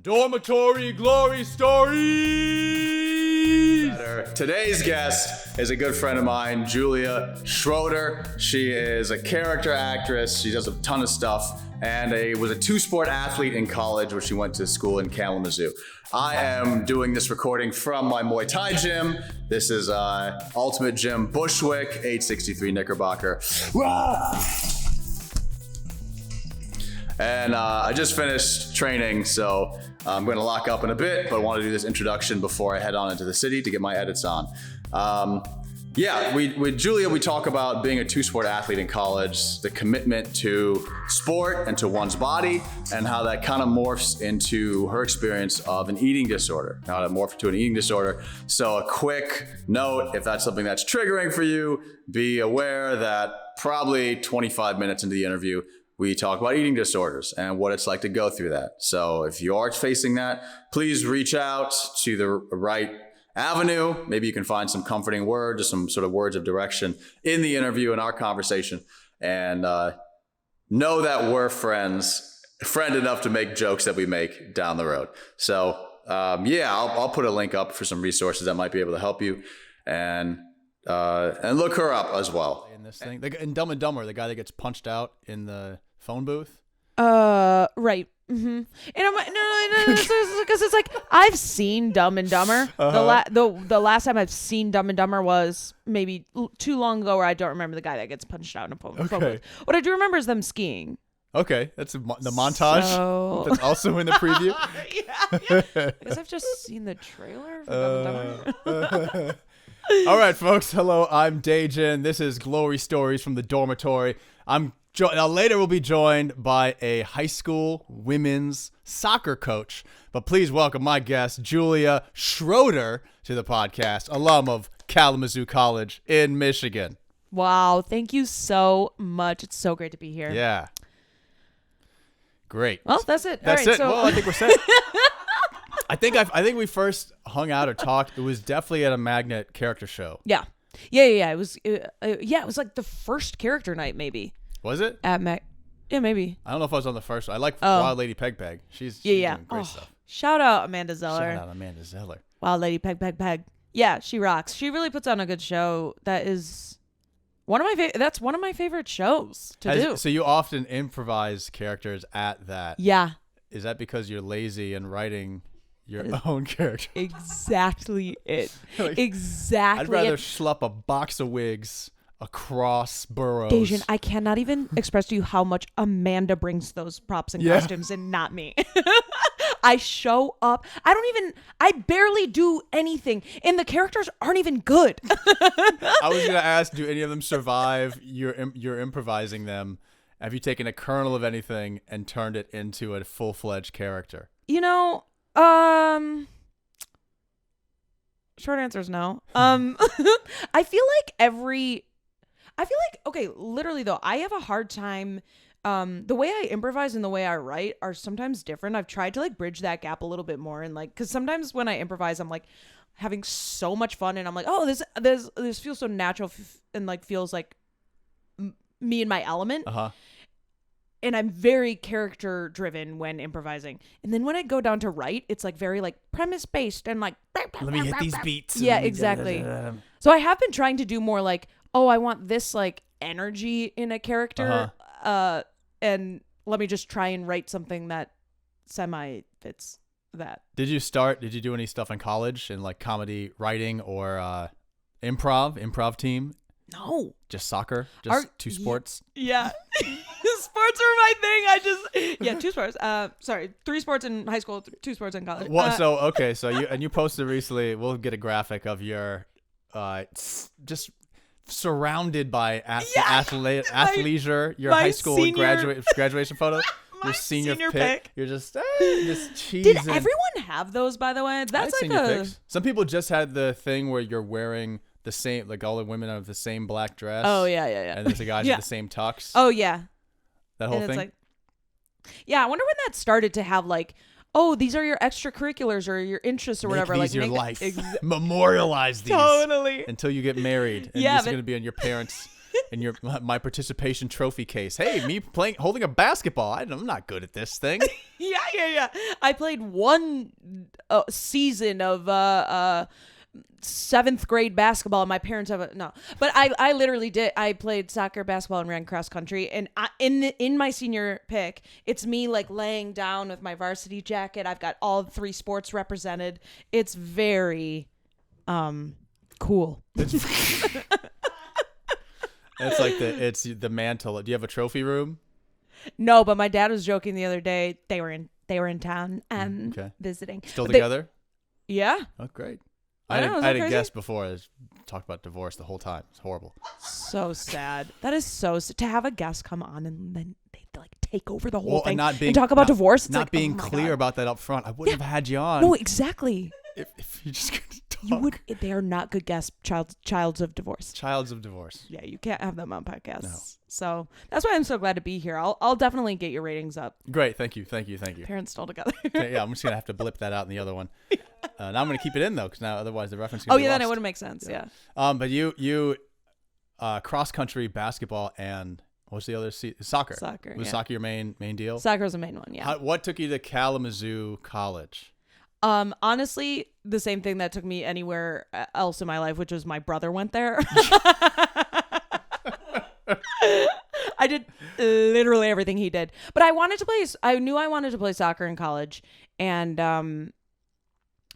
Dormitory Glory Stories! Today's guest is a good friend of mine, Julia Schroeder. She is a character actress. She does a ton of stuff and was a two-sport athlete in college where she went to school in Kalamazoo. I am doing this recording from my Muay Thai gym. This is Ultimate Gym Bushwick, 863 Knickerbocker. And I just finished training, so I'm going to lock up in a bit, but I want to do this introduction before I head on into the city to get my edits on. With Julia, we talk about being a two-sport athlete in college, the commitment to sport and to one's body, and how that kind of morphs into her experience of an eating disorder, how it morphed to an eating disorder. So a quick note, if that's something that's triggering for you, be aware that probably 25 minutes into the interview, we talk about eating disorders and what it's like to go through that. So if you are facing that, please reach out to the right avenue. Maybe you can find some comforting words or some sort of words of direction in the interview, in our conversation, and know that we're friend enough to make jokes that we make down the road. So I'll put a link up for some resources that might be able to help you, and look her up as well. In this thing, in Dumb and Dumber, the guy that gets punched out in the phone booth. Right. Mm-hmm. And I'm like, no, because it's like I've seen Dumb and Dumber. Uh-huh. The last time I've seen Dumb and Dumber was maybe too long ago, where I don't remember the guy that gets punched out in a phone booth. What I do remember is them skiing. Okay, that's the montage that's also in the preview. Yeah. I guess I've just seen the trailer for Dumb and Dumber. All right, folks. Hello, I'm Dejen. This is Glory Stories from the Dormitory. Now later we'll be joined by a high school women's soccer coach. But please welcome my guest, Julia Schroeder, to the podcast, alum of Kalamazoo College in Michigan. Wow, thank you so much. It's so great to be here. Yeah. Great. Well, that's it. That's all right, it. Well, I think we're set. I think we first hung out or talked. It was definitely at a Magnet character show. Yeah. It was like the first character night, maybe. Was it? At Yeah, maybe. I don't know if I was on the first one. I like Wild Lady Peg Peg. She's doing great stuff. Shout out Amanda Zeller. Wild Lady Peg Peg Peg. Yeah, she rocks. She really puts on a good show. That is one of my that's one of my favorite shows to do. So you often improvise characters at that. Yeah. Is that because you're lazy and writing your own character? Exactly it. Like, Exactly. I'd rather schlep a box of wigs across boroughs. Dejen, I cannot even express to you how much Amanda brings those props and costumes and not me. I show up. I barely do anything, and the characters aren't even good. I was going to ask, do any of them survive? You're improvising them. Have you taken a kernel of anything and turned it into a full-fledged character? Short answer is no. Literally though, I have a hard time. The way I improvise and the way I write are sometimes different. I've tried to bridge that gap a little bit more, and because sometimes when I improvise, I'm having so much fun, and I'm like, oh, this feels so natural and feels like me in my element. Uh-huh. And I'm very character driven when improvising. And then when I go down to write, it's very premise based and let me hit these beats. Yeah, exactly. So I have been trying to do more I want this energy in a character. Uh-huh. And let me just try and write something that semi fits that. Did you do any stuff in college in comedy writing or improv team? No. Just soccer? Two sports? Yeah. Sports are my thing. Two sports. Sorry, 3 sports in high school, 2 sports in college. So you posted recently, we'll get a graphic of your just surrounded by athleisure, your high school graduation photo. Your senior pic. You're just cheesing. Did everyone have those, by the way? That's pics. Some people just had the thing where you're wearing the same, all the women have the same black dress. Oh, yeah. And there's the guys with the same tux. Oh, yeah. That whole thing? I wonder when that started to have these are your extracurriculars or your interests or whatever. These your life. Memorialize these. Totally. Until you get married. And this is going to be on your parents' in your my participation trophy case. Hey, me holding a basketball. I'm not good at this thing. Yeah. I played one season of 7th grade basketball, and my parents have no. But I literally did. I played soccer, basketball, and ran cross country. And in my senior pick, it's me like laying down with my varsity jacket. I've got all 3 sports represented. It's very cool. It's like the mantle. Do you have a trophy room? No, but my dad was joking the other day. They were in town visiting. Still together? Yeah. Oh, great. I know, I had a crazy? guest before. I talked about divorce the whole time. It's horrible. So sad. That is so sad. To have a guest come on and then they like take over the whole Well, thing and talk about divorce. It's not like, being oh my clear God. about that up front. I wouldn't have had you on. No, exactly. If you just couldn't talk. You would. They are not good guests. Childs of divorce. Childs of divorce. Yeah, you can't have them on podcasts. No. So that's why I'm so glad to be here. I'll definitely get your ratings up. Great. Thank you. Parents still together. Okay, yeah, I'm just gonna have to blip that out in the other one. Now I'm gonna keep it in though, because now otherwise the reference. Oh yeah, then it wouldn't make sense. Yeah. But you cross country, basketball, and what's the other? Soccer. Soccer. Was yeah. soccer your main deal? Soccer's the main one. Yeah. What took you to Kalamazoo College? Honestly, the same thing that took me anywhere else in my life, which was my brother went there. I did literally everything he did, but I knew I wanted to play soccer in college, and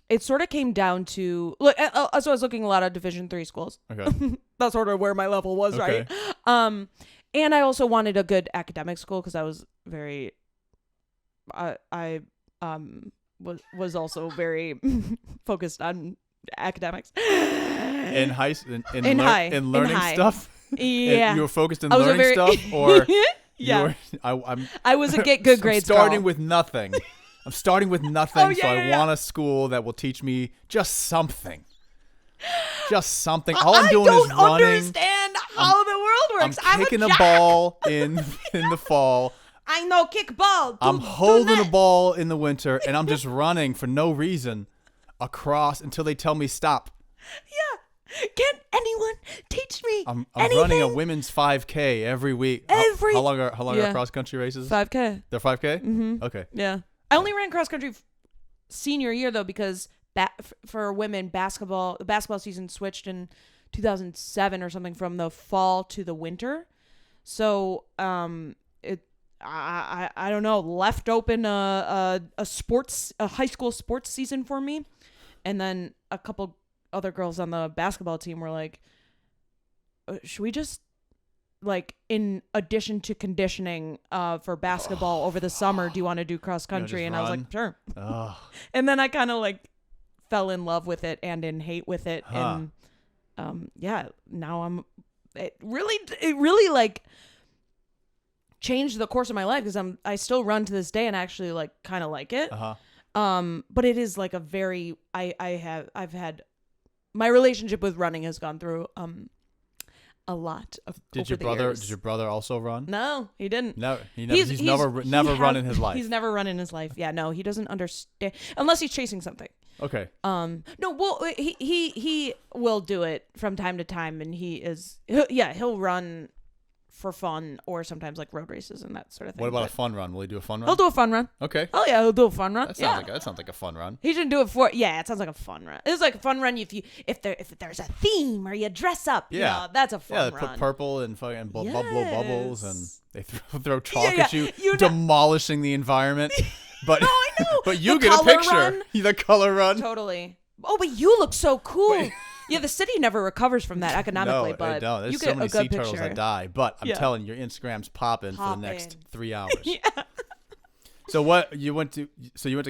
it sort of came down to look. So I was looking a lot of Division III schools. Okay. That's sort of where my level was, Okay. right? And I also wanted a good academic school because I was very, was also very focused on academics. In high in learning high. stuff. Yeah, You were focused in I was learning stuff, or yeah. I was a good grades starting girl. with nothing. I'm starting with nothing, Oh, yeah, so I yeah. want a school that will teach me just something. Just something. All I'm doing is I don't running. understand how the world works. I'm kicking a jack. ball in the fall. I know kick ball. I'm holding a ball in the winter, and I'm just running for no reason across until they tell me stop. Yeah. Can anyone teach me I'm anything? running a women's 5K every week. How long are cross country races? 5K. They're 5K? Mm-hmm. Okay. Yeah. I only ran cross country senior year though because for women the basketball season switched in 2007 or something from the fall to the winter. So I don't know, left open a high school sports season for me, and then a couple other girls on the basketball team were like, should we just, like, in addition to conditioning for basketball over the summer, do you want to do cross country? And I was like, sure. And then I kind of like fell in love with it and in hate with it. And now it really like changed the course of my life because I still run to this day and actually like kind of like it. But it is like a very, I've had, my relationship with running has gone through a lot of. Did your brother also run? No, he didn't. No, he's never run in his life. He's never run in his life. Yeah, no, he doesn't understand unless he's chasing something. Okay. No, well, he will do it from time to time, and he'll run for fun or sometimes like road races and that sort of thing. What about a fun run? Will he do a fun run? He'll do a fun run. Okay. Oh yeah, he'll do a fun run. That sounds like a fun run. He shouldn't do it for. Yeah, it sounds like a fun run. It's like a fun run if there's a theme or you dress up. Yeah, that's a fun run. Yeah, they put purple and fucking blow bubbles and they throw chalk Yeah, at you, you know- demolishing the environment. But No, I know. But you The get a color picture. run. The color run. Totally. Oh, but you look so cool. Yeah, the city never recovers from that economically, No, but no. There's you so get many a good sea turtles picture. that die. But I'm Yeah. telling you, your Instagram's popping for the next 3 hours. Yeah. So you went to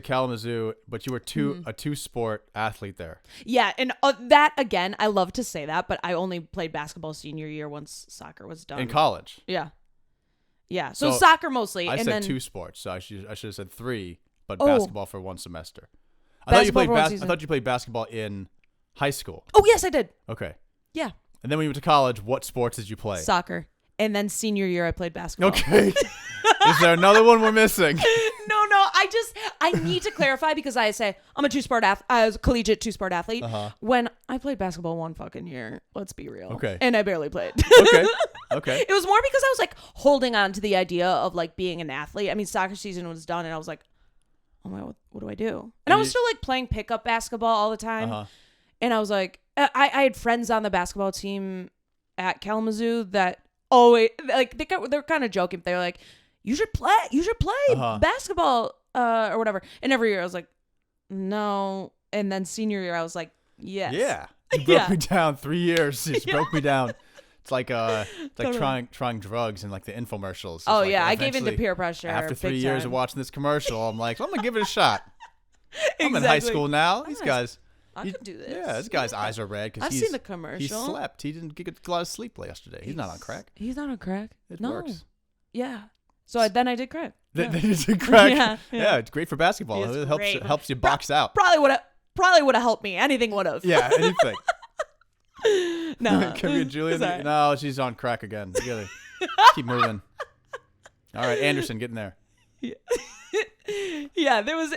Kalamazoo, but you were Mm-hmm. a two-sport athlete there. Yeah, and that again, I love to say that, but I only played basketball senior year once soccer was done. In college. Yeah. Yeah. So So soccer mostly. I and said then, 2 sports, so I should have said 3, but Oh. basketball for 1 semester. I Basketball for one I season. thought you played basketball in high school. Oh yes, I did. Okay. Yeah. And then when you went to college, what sports did you play? Soccer. And then senior year I played basketball. Okay. Is there another one we're missing? No, I need to clarify because I say I'm a I was a collegiate two-sport athlete. When I played basketball one fucking year, let's be real. Okay. And I barely played. Okay. It was more because I was like holding on to the idea of like being an athlete. I mean, soccer season was done and I was like, oh my, what do I do? And I was still like playing pickup basketball all the time. And I was like, I had friends on the basketball team at Kalamazoo that always like they're kind of joking. They're like, you should play basketball or whatever. And every year I was like, no. And then senior year I was like, yes. Yeah. You broke me down 3 years. You just broke me down. It's like trying drugs and like the infomercials. It's like I gave into peer pressure. After 3 years of watching this commercial, I'm like, I'm gonna give it a shot. I'm in high school now. These guys, I can do this. Yeah, this guy's eyes are red because I've seen the commercial. He slept. He didn't get a lot of sleep yesterday. He's not on crack. He's not on crack. It works. Yeah. So then I did crack. They did crack. Yeah. It's great for basketball. It helps you box out. Probably would have helped me. Anything would have. Yeah, anything. No. Can we get Julian? No, she's on crack again. You gotta keep moving. All right, Anderson, get in there. Yeah, there was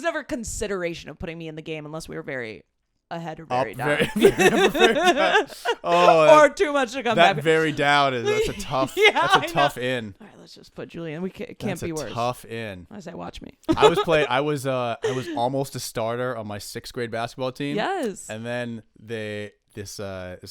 never consideration of putting me in the game unless we were very ahead or very down. Very down. Or too much to come back. That very down that's a tough. That's a tough in. All right, let's just put Julian. It can't be worse. Tough in. I say, watch me. I was almost a starter on my 6th grade basketball team. Yes. And then this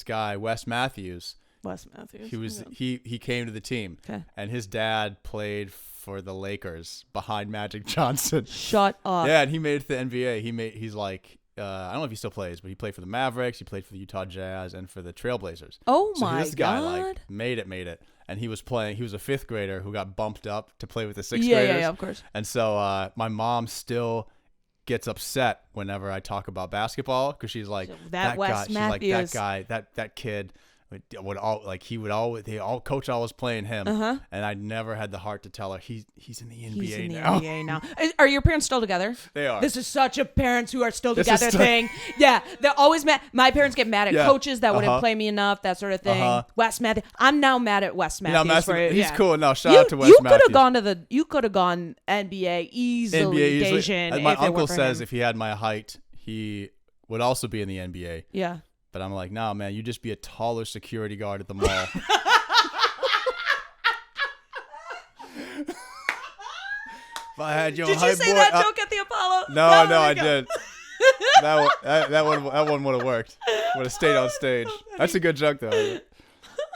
guy Wes Matthews. He came to the team. Okay. And his dad played for the Lakers behind Magic Johnson. Shut up. Yeah, and he made it to the NBA. He's like. I don't know if he still plays, but he played for the Mavericks, he played for the Utah Jazz, and for the Trailblazers. Oh so my God. This guy like made it. And he was a 5th grader who got bumped up to play with the 6th graders. Yeah, of course. And so my mom still gets upset whenever I talk about basketball because she's like, that guy, she's like, that guy, that kid coach always playing him, and I never had the heart to tell her he's in the NBA now. Are your parents still together? They are. This is such a parents who are still together thing. Yeah, they're always mad. My parents get mad at coaches that wouldn't play me enough, that sort of thing. Wes Matthews. I'm now mad at Wes Matthews. He's cool. No, shout out to Wes Matthews. You could have gone NBA easily. Dejen, my uncle says if he had my height, he would also be in the NBA. Yeah. But I'm like, nah, man, you just be a taller security guard at the mall. If I had your Did you say that joke at the Apollo? No, I did. that one would have worked. Would have stayed on stage. That's a good joke though.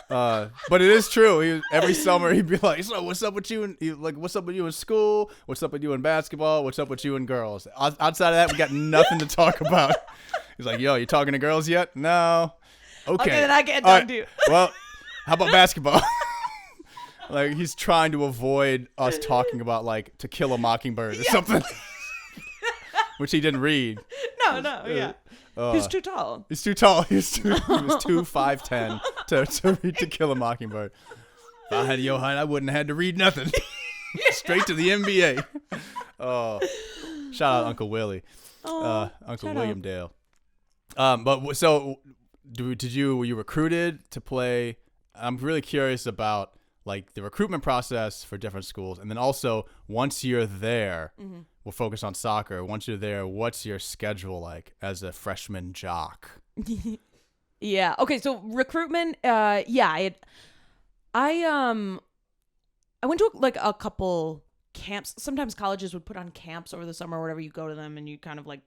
But it is true. Every summer he'd be like, "So what's up with you? What's up with you in school? What's up with you in basketball? What's up with you and girls?" Outside of that, we got nothing to talk about. He's like, "Yo, you talking to girls yet?" No. Okay, then I can't talk to you. Well, how about basketball? Like he's trying to avoid us talking about like To Kill a Mockingbird or something, which he didn't read. No, yeah. He's too tall. He's too tall. He was 5'10" to read To Kill a Mockingbird. If I had your height, I wouldn't have had to read nothing. Straight to the NBA. Oh, shout out Uncle Willie, Uncle William Dale. But so, were you recruited to play? I'm really curious about like the recruitment process for different schools, and then also once you're there, we'll focus on soccer. Once you're there, what's your schedule like as a freshman jock? Yeah. Okay. So recruitment. I went to like a couple camps. Sometimes colleges would put on camps over the summer or whatever. You go to them and you kind of like,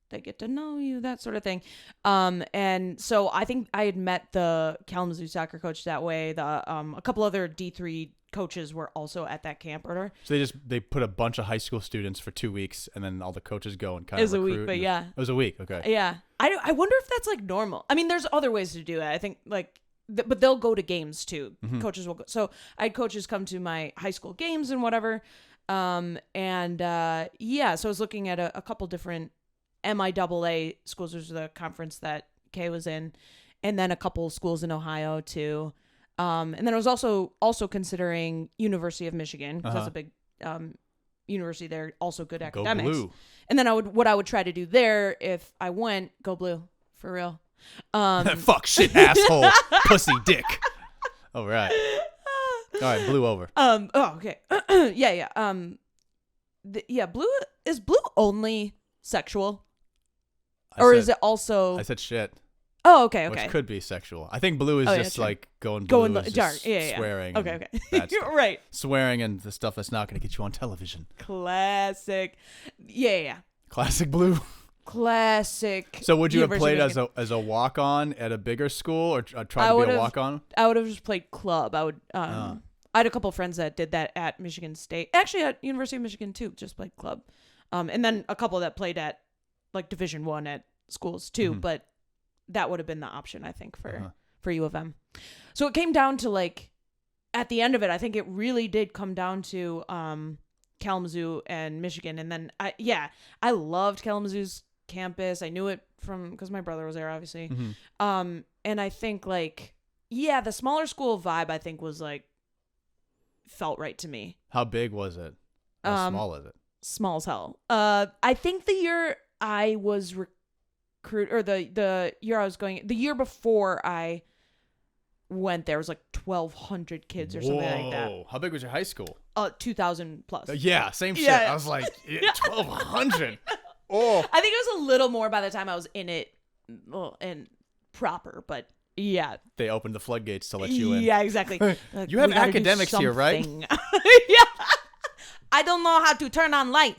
they get to know you, that sort of thing. And so I think I had met the Kalamazoo soccer coach that way. A couple other D3 coaches were also at that camp order. So they put a bunch of high school students for 2 weeks, and then all the coaches go and kind of recruit. It was a week, but yeah. It was a week, okay. Yeah. I wonder if that's like normal. I mean, there's other ways to do it. I think like, but they'll go to games too. Coaches will go. So I had coaches come to my high school games and whatever. So I was looking at a couple different MIAA schools. There's the conference that Kay was in, and then a couple schools in Ohio too. And then I was also considering University of Michigan because that's a big university there, also good academics. Go Blue. And then what I would try to do there if I went, go Blue for real. Fuck shit asshole pussy dick. All right. All right, blue over. Oh, okay. Yeah. Blue is blue only sexual, is it also? I said shit. Oh, okay. Which could be sexual. I think blue is just like going dark. Swearing. Okay. You're You're right. Swearing and the stuff that's not going to get you on television. Classic. Yeah. Classic blue. Classic. So would you have University played of as a walk-on at a bigger school or try to be a walk-on? I would have just played club. I had a couple friends that did that at Michigan State. Actually, at University of Michigan too, just played club. And then a couple that played at like Division I at schools too, but that would have been the option, I think, for U of M. So it came down to like, at the end of it, I think it really did come down to Kalamazoo and Michigan. And then, I loved Kalamazoo's campus. I knew it because my brother was there, obviously. And I think like, the smaller school vibe, I think was like, felt right to me. How big was it? How small is it? Small as hell. I think the year I was or the year I was going, the year before I went there was like 1,200 kids or something like that. How big was your high school? 2,000 plus. Yeah, same shit. I was like 1,200. Oh, I think it was a little more by the time I was in it and proper, but yeah. They opened the floodgates to let you in. Yeah, exactly. You have academics here, right? Yeah. I don't know how to turn on light.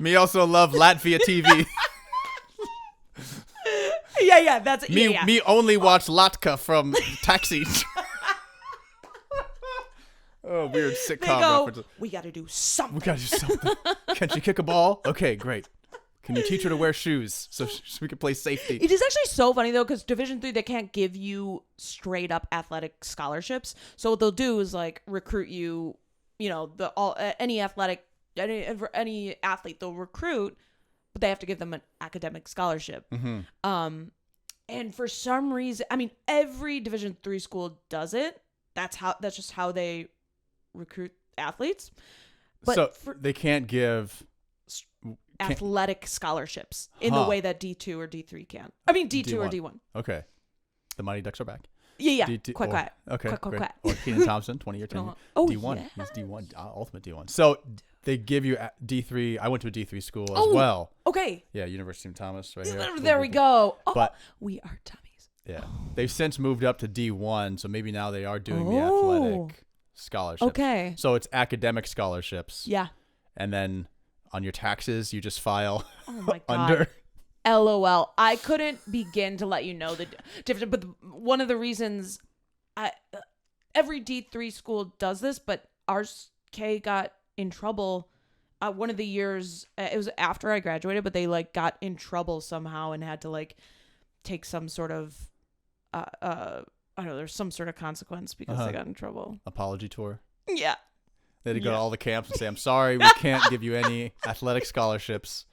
Me also love Latvia TV. Yeah, that's me only watch Latka from Taxi. Oh, weird sitcom references. We got to do something. Can she kick a ball? Okay, great. Can you teach her to wear shoes so we can play safety? It is actually so funny though, because Division III, they can't give you straight up athletic scholarships. So what they'll do is like recruit you. Any athlete they'll recruit, but they have to give them an academic scholarship. And for some reason, I mean, every Division III school does it. That's just how they recruit athletes. But they can't give athletic scholarships in the way that D2 or D3 can. I mean, D2 or D1. Okay. The Mighty Ducks are back. Yeah. D2, Quiet. Okay. Quiet. Or Keenan Thompson, 20-year tenure. D1. Yeah. He's D1, ultimate D1. So they give you D3. I went to a D3 school as well. Okay. Yeah, University of Thomas right here. There we go. But we are dummies. Yeah. They've since moved up to D1, so maybe now they are doing the athletic scholarships. Okay. So it's academic scholarships. Yeah. And then on your taxes, you just file my God. under. LOL. I couldn't begin to let you know the difference. But one of the reasons every D3 school does this, but ours, K, got in trouble. One of the years, it was after I graduated, but they like got in trouble somehow and had to like take some sort of, I don't know, there's some sort of consequence because they got in trouble. Apology tour. Yeah. They had to go to all the camps and say, I'm sorry, we can't give you any athletic scholarships.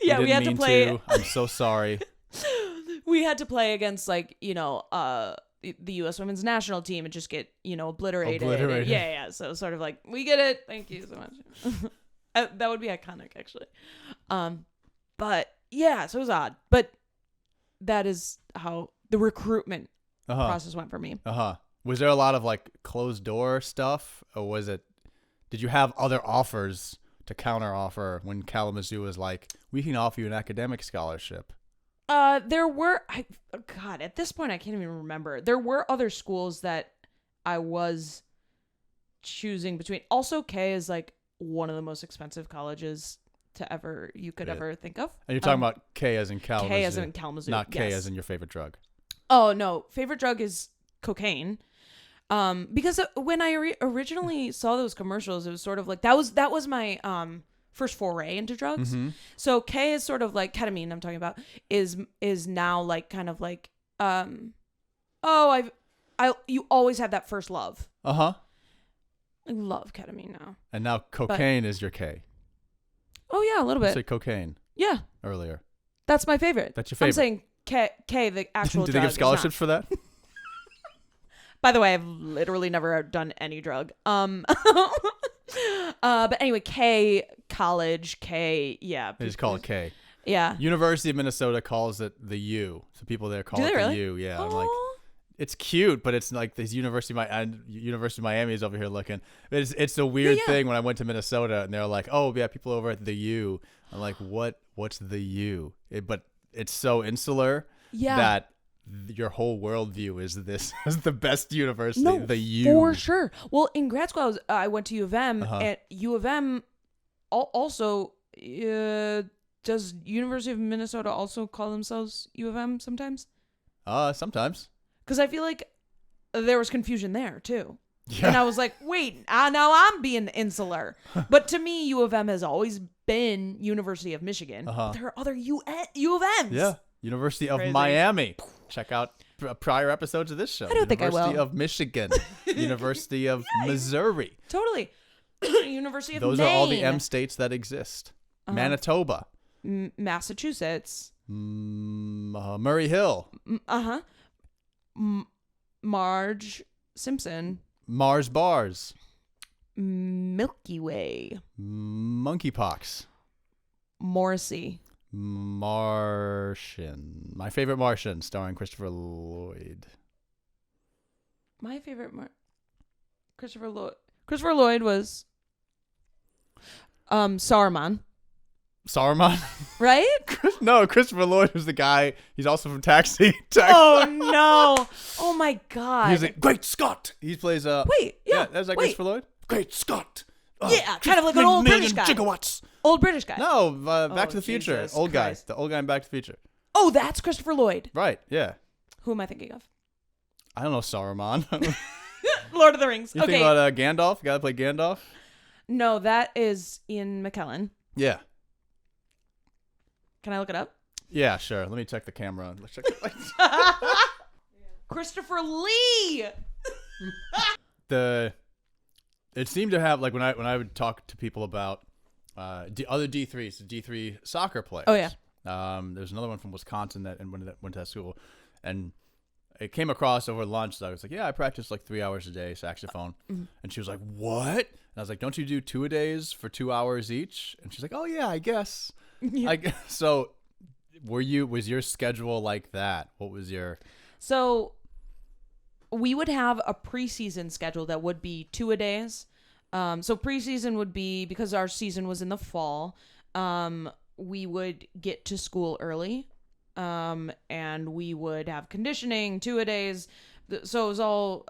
Yeah, we had to play. I'm so sorry. We had to play against like, the U.S. women's national team and just get, obliterated. Yeah. So sort of like, we get it. Thank you so much. That would be iconic, actually. But yeah, so it was odd. But that is how the recruitment process went for me. Was there a lot of like closed door stuff, or did you have other offers to counter offer when Kalamazoo was like, we can offer you an academic scholarship? There were, at this point, I can't even remember. There were other schools that I was choosing between. Also, K is like one of the most expensive colleges you could ever think of. And you're talking about K as in Kalamazoo. K as in Kalamazoo. Not K as in your favorite drug. Oh, no. Favorite drug is cocaine. Because when I originally saw those commercials, it was sort of like, that was my, first foray into drugs. Mm-hmm. So K is sort of like ketamine. I'm talking about is now like kind of like you always have that first love. I love ketamine now. And now cocaine is your K. Oh yeah, a little bit. You said cocaine. Yeah. Earlier. That's my favorite. That's your favorite. I'm saying K the actual. Do they give scholarships for that? By the way, I've literally never done any drug. But anyway, K, college, K, yeah. They just call it K. Yeah. University of Minnesota calls it the U. So people there call it the really? U. Yeah. Oh. I'm like, it's cute, but it's like this University of Miami is over here looking. It's a weird thing when I went to Minnesota and they're like, oh yeah, people over at the U. I'm like, what's the U? But it's so insular that your whole worldview is this is the best university. No, the U for sure. Well, in grad school, I went to U of M, and U of M also does University of Minnesota also call themselves U of M sometimes? Sometimes. Because I feel like there was confusion there too. Yeah. And I was like, wait, now I'm being insular. But to me, U of M has always been University of Michigan. But there are other U of M's. Yeah. University of Crazy. Miami. Check out prior episodes of this show. I don't think I will. University of Michigan. University of Missouri. Totally. University of Those Maine. are all the M states that exist. Manitoba. Massachusetts. Murray Hill. Marge Simpson. Mars Bars. Milky Way. Monkeypox. Morrissey. Martian. My Favorite Martian, starring Christopher Lloyd. My favorite Christopher Lloyd. Christopher Lloyd was Saruman. Saruman? Right? No, Christopher Lloyd was the guy. He's also from Taxi. Oh no! Oh my god! He's like, Great Scott. He plays Wait, yeah, that's like wait. Christopher Lloyd. Great Scott. Yeah, kind of like an old British guy. Gigawatts. Old British guy. No, Back Oh, to the Future. Jesus Old Christ. guy. The old guy in Back to the Future. Oh, that's Christopher Lloyd. Right. Yeah. Who am I thinking of? I don't know Saruman. Lord of the Rings. You think about Gandalf? You gotta play Gandalf. No, that is Ian McKellen. Yeah. Can I look it up? Yeah, sure. Let me check the camera. Let's check the lights. Christopher Lee. It seemed to have like when I would talk to people about other D3s, D3 soccer players. Oh yeah. There's another one from Wisconsin that went to that school, and it came across over lunch. So I was like, yeah, I practice like 3 hours a day saxophone, and she was like, what? And I was like, don't you do 2-a-days for 2 hours each? And she's like, oh yeah, I guess. Yeah. So was your schedule like that? What was your? So we would have a preseason schedule that would be 2-a-days. So preseason would be, because our season was in the fall, we would get to school early, and we would have conditioning 2-a-days. So it was all,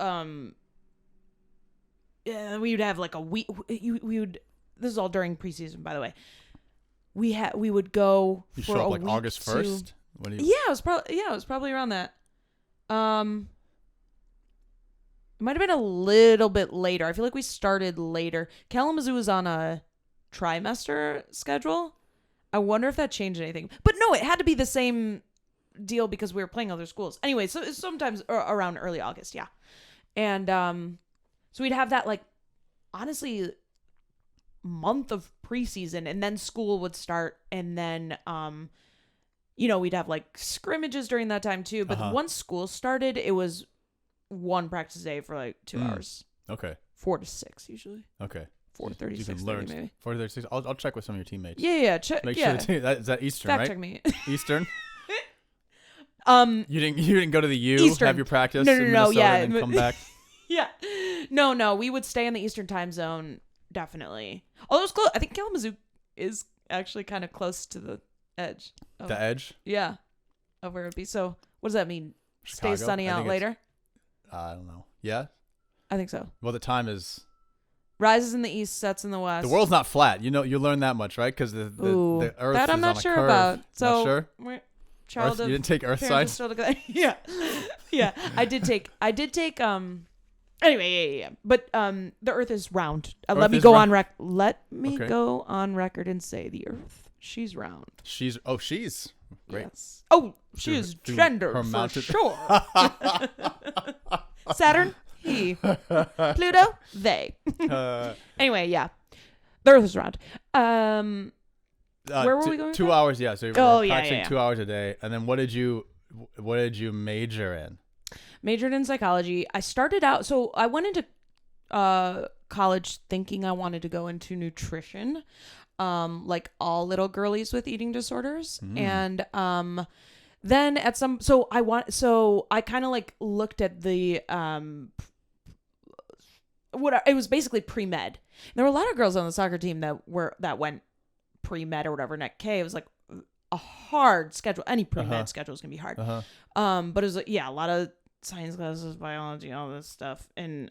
yeah, we would have like a week. This is all during preseason, by the way. We would go You for show a up like week August 1st? Yeah, it was probably around that. It might have been a little bit later. I feel like we started later. Kalamazoo was on a trimester schedule. I wonder if that changed anything. But no, it had to be the same deal because we were playing other schools. Anyway, so it's sometimes around early August, yeah. And so we'd have that, like, honestly, month of preseason, and then school would start, and then we'd have like scrimmages during that time too. But once school started, it was one practice day for like 2 hours. Okay. 4 to 6 usually. Okay. 4:30, You can 6:30 learn maybe. 4:36. I'll check with some of your teammates. Yeah. Make yeah. sure is that Eastern, Fact right? check me. Eastern. You You didn't go to the U, Eastern. have your practice No, in Minnesota, yeah. and then come back. Yeah. No. We would stay in the Eastern time zone, definitely. Although it's close. I think Kalamazoo is actually kind of close to the edge. The edge? Yeah. Of where it would be. So what does that mean? Chicago? Stay sunny I out think later? I don't know. Yeah? I think so. Well, the time is... Rises in the east, sets in the west. The world's not flat. You learn that much, right? Because the Earth that is I'm not on a sure curve. about. So Not sure? Child Earth, of you didn't take Earth parents science? are still together. Yeah. Yeah. I did take anyway, yeah. But the Earth is round. Let me go on record and say the Earth, she's round. She's great. Yes. Oh, she is gender her for mounted- sure. Saturn, he. Pluto, they. Anyway, yeah. The Earth is round. Where were we going with 2 that? hours, yeah. So you Oh, were yeah, practicing yeah. 2 hours a day. And then what did you major in? Majored in psychology. I started out, so I went into college thinking I wanted to go into nutrition, like all little girlies with eating disorders. And then I kind of like looked at the it was basically pre-med. There were a lot of girls on the soccer team that went pre-med or whatever, net K. It was like a hard schedule. Any pre-med schedule is gonna be hard. But it was like, a lot of science classes, biology, all this stuff. And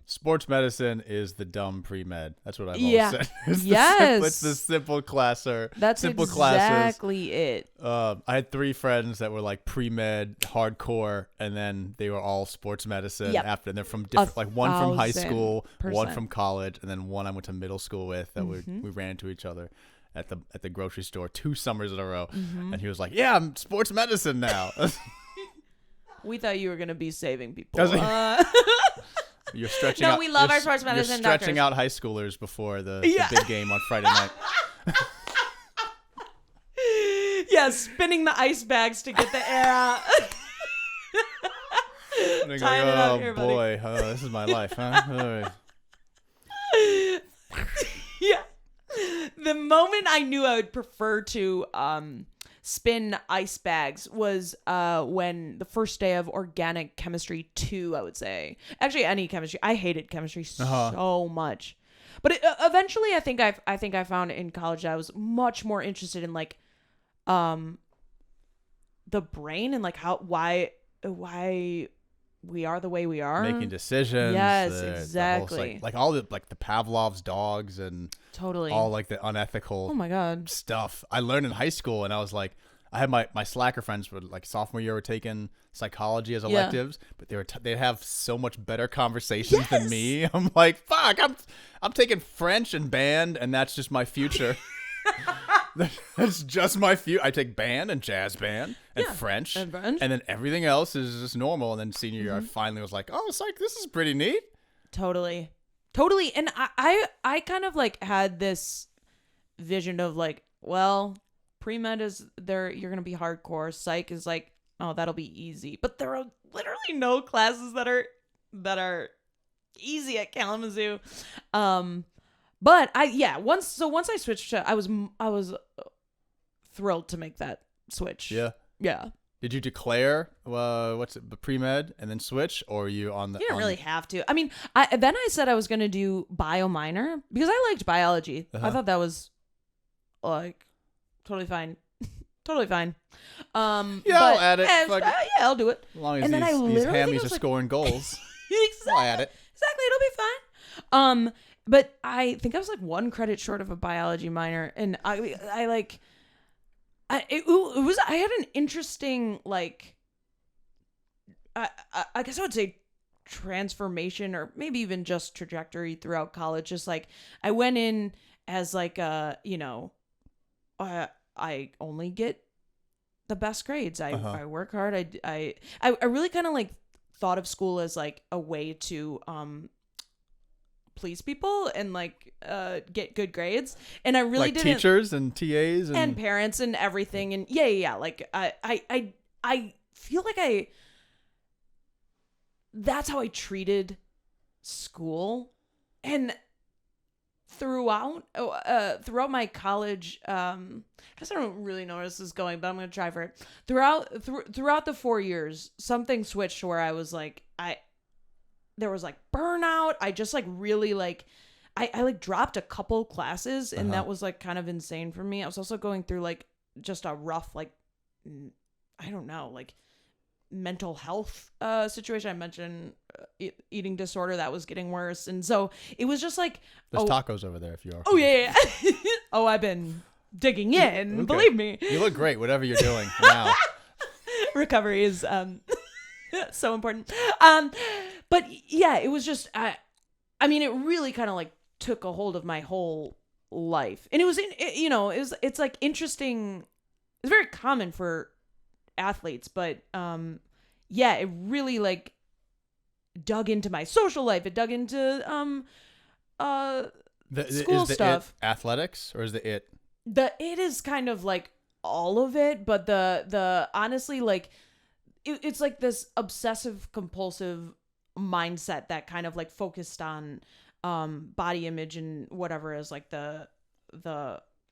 sports medicine is the dumb pre-med. That's what I've Yeah. always said. Yes. It's the simple classer. that's simple exactly it. I had 3 friends that were like pre-med hardcore, and then they were all sports medicine Yep. after. And they're from different, like one from high school, 1000%. one from college, and then one I went to middle school with that we ran into each other at the grocery store 2 summers in a row. And he was like, "Yeah, I'm sports medicine now." We thought you were gonna be saving people. I was like- You're stretching No, out. we love you're our sports medicine You're stretching doctors. out high schoolers before the Yeah. big game on Friday night. Yeah, spinning the ice bags to get the air out. And they're Tying it like, up "Oh here, buddy." boy, this is my life, huh?" All right. Yeah. The moment I knew I would prefer to spin ice bags was when the first day of organic chemistry 2, I would say. Actually, any chemistry. I hated chemistry so much. But eventually I think I found in college that I was much more interested in like the brain and like why we are the way we are. Making decisions. Yes, the whole, exactly. like all the like the Pavlov's dogs and Totally. all like the unethical Oh my God. stuff I learned in high school. And I was like, I had my slacker friends were like sophomore year were taking psychology as electives, but they'd have so much better conversations than me. I'm like, fuck, I'm taking French and band, and that's just my future. That's just my future. I take band and jazz band and French, and French. and then everything else is just normal. And then senior year, I finally was like, oh, it's like this is pretty neat. Totally. And I kind of like had this vision of like, well, pre-med is there, you're going to be hardcore. Psych is like, oh, that'll be easy. But there are literally no classes that are easy at Kalamazoo. But once I switched to, I was thrilled to make that switch. Yeah. Yeah. Did you declare pre-med and then switch, or are you on the? You didn't really have to. I mean, then I said I was going to do bio minor because I liked biology. I thought that was like totally fine. Totally fine. I'll add it. Fuck it. I'll do it. As long as And then I these literally think I hammies are was like- scoring goals, Exactly. I'll add it. Exactly. It'll be fine. But I think I was like 1 credit short of a biology minor, and I had an interesting like I guess I would say transformation or maybe even just trajectory throughout college. Just like I went in as like I only get the best grades. I work hard. I really kind of like thought of school as like a way to please people and like get good grades, and I really Like didn't teachers and TAs and parents and everything, and yeah like I feel like that's how I treated school. And throughout my college, I guess I don't really know where this is going, but I'm gonna try for it. Throughout the 4 years, something switched where I was like, there was like burnout. I just like really like I like dropped a couple classes, and that was like kind of insane for me. I was also going through like just a rough like I don't know, like mental health situation. I mentioned eating disorder that was getting worse, and so it was just like there's tacos over there if you are. Oh yeah. Oh, I've been digging in. Okay. Believe me. You look great, whatever you're doing now. Recovery is so important. But yeah, it was just I mean, it really kind of like took a hold of my whole life, and it was it's like interesting. It's very common for athletes, but yeah, it really like dug into my social life. It dug into school stuff. Athletics, or is it? It is kind of like all of it, but the honestly like it's like this obsessive compulsive mindset that kind of like focused on body image and whatever is like the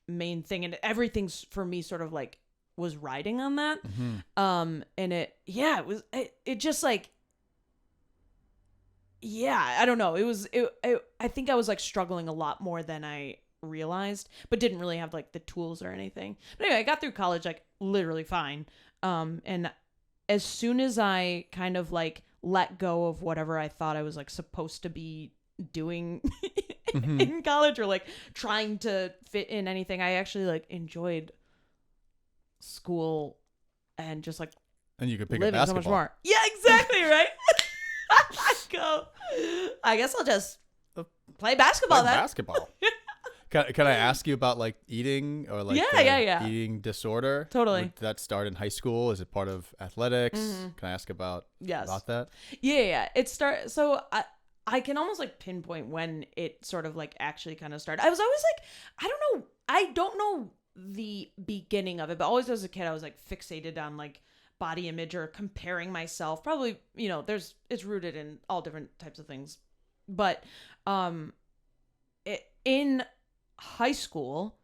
main thing, and everything's for me sort of like was riding on that. Mm-hmm. And it just like, yeah, I don't know. I think I was like struggling a lot more than I realized, but didn't really have like the tools or anything. But anyway, I got through college like literally fine. And as soon as I kind of like let go of whatever I thought I was like supposed to be doing in college or like trying to fit in anything, I actually like enjoyed school and just like And you could pick up living so much basketball. more. Yeah, exactly, right? I guess I'll just play basketball then. Basketball. Can I ask you about like eating or like Yeah. eating disorder? Totally. Did that start in high school? Is it part of athletics? Can I ask about that? Yeah. So I can almost like pinpoint when it sort of like actually kind of started. I was always like, I don't know the beginning of it, but always as a kid I was like fixated on like body image or comparing myself. Probably, it's rooted in all different types of things. But in high school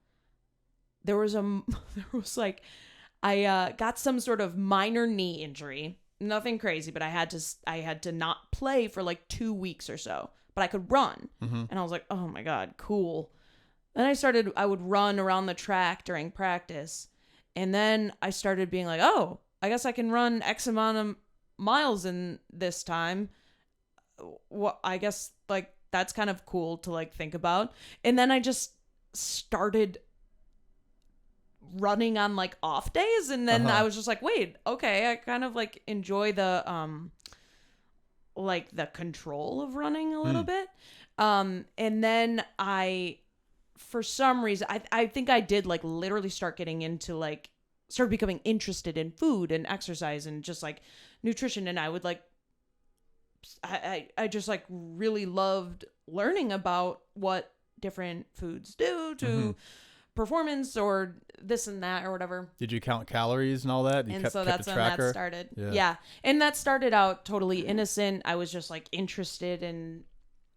I got some sort of minor knee injury. Nothing crazy, but I had to not play for like 2 weeks or so, but I could run. And I was like, oh my God, cool. Then I would run around the track during practice. And then I started being like, oh, I guess I can run X amount of miles in this time. Well, I guess like that's kind of cool to like think about. And then I just started running on like off days, and then I was just like, wait, okay, I kind of like enjoy the like the control of running a little bit. And then for some reason I think I did like literally start becoming interested in food and exercise and just like nutrition, and I would like I just like really loved learning about what different foods do to performance or this and that or whatever. Did you count calories and all that? That's when that started. Yeah. And that started out totally innocent. I was just like interested in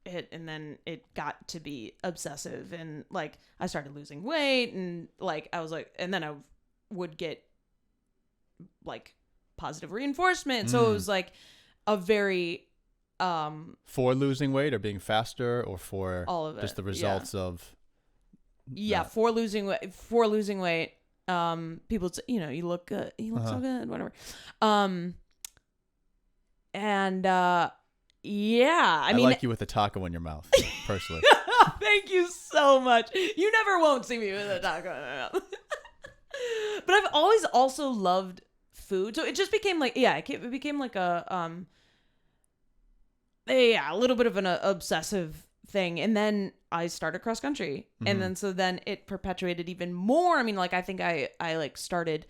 it, and then it got to be obsessive, and like I started losing weight, and like I was like, and then I would get like positive reinforcement. So it was like a very for losing weight or being faster, or for all of it, just the results of for losing weight. People say, you look good, you look so good, whatever. And I mean, like you with a taco in your mouth, personally. Thank you so much. You never won't see me with a taco in my mouth. But I've always also loved food, so it just became like it became like a little bit of an obsessive thing. And then I started cross country, and then it perpetuated even more. I mean, like I think I like started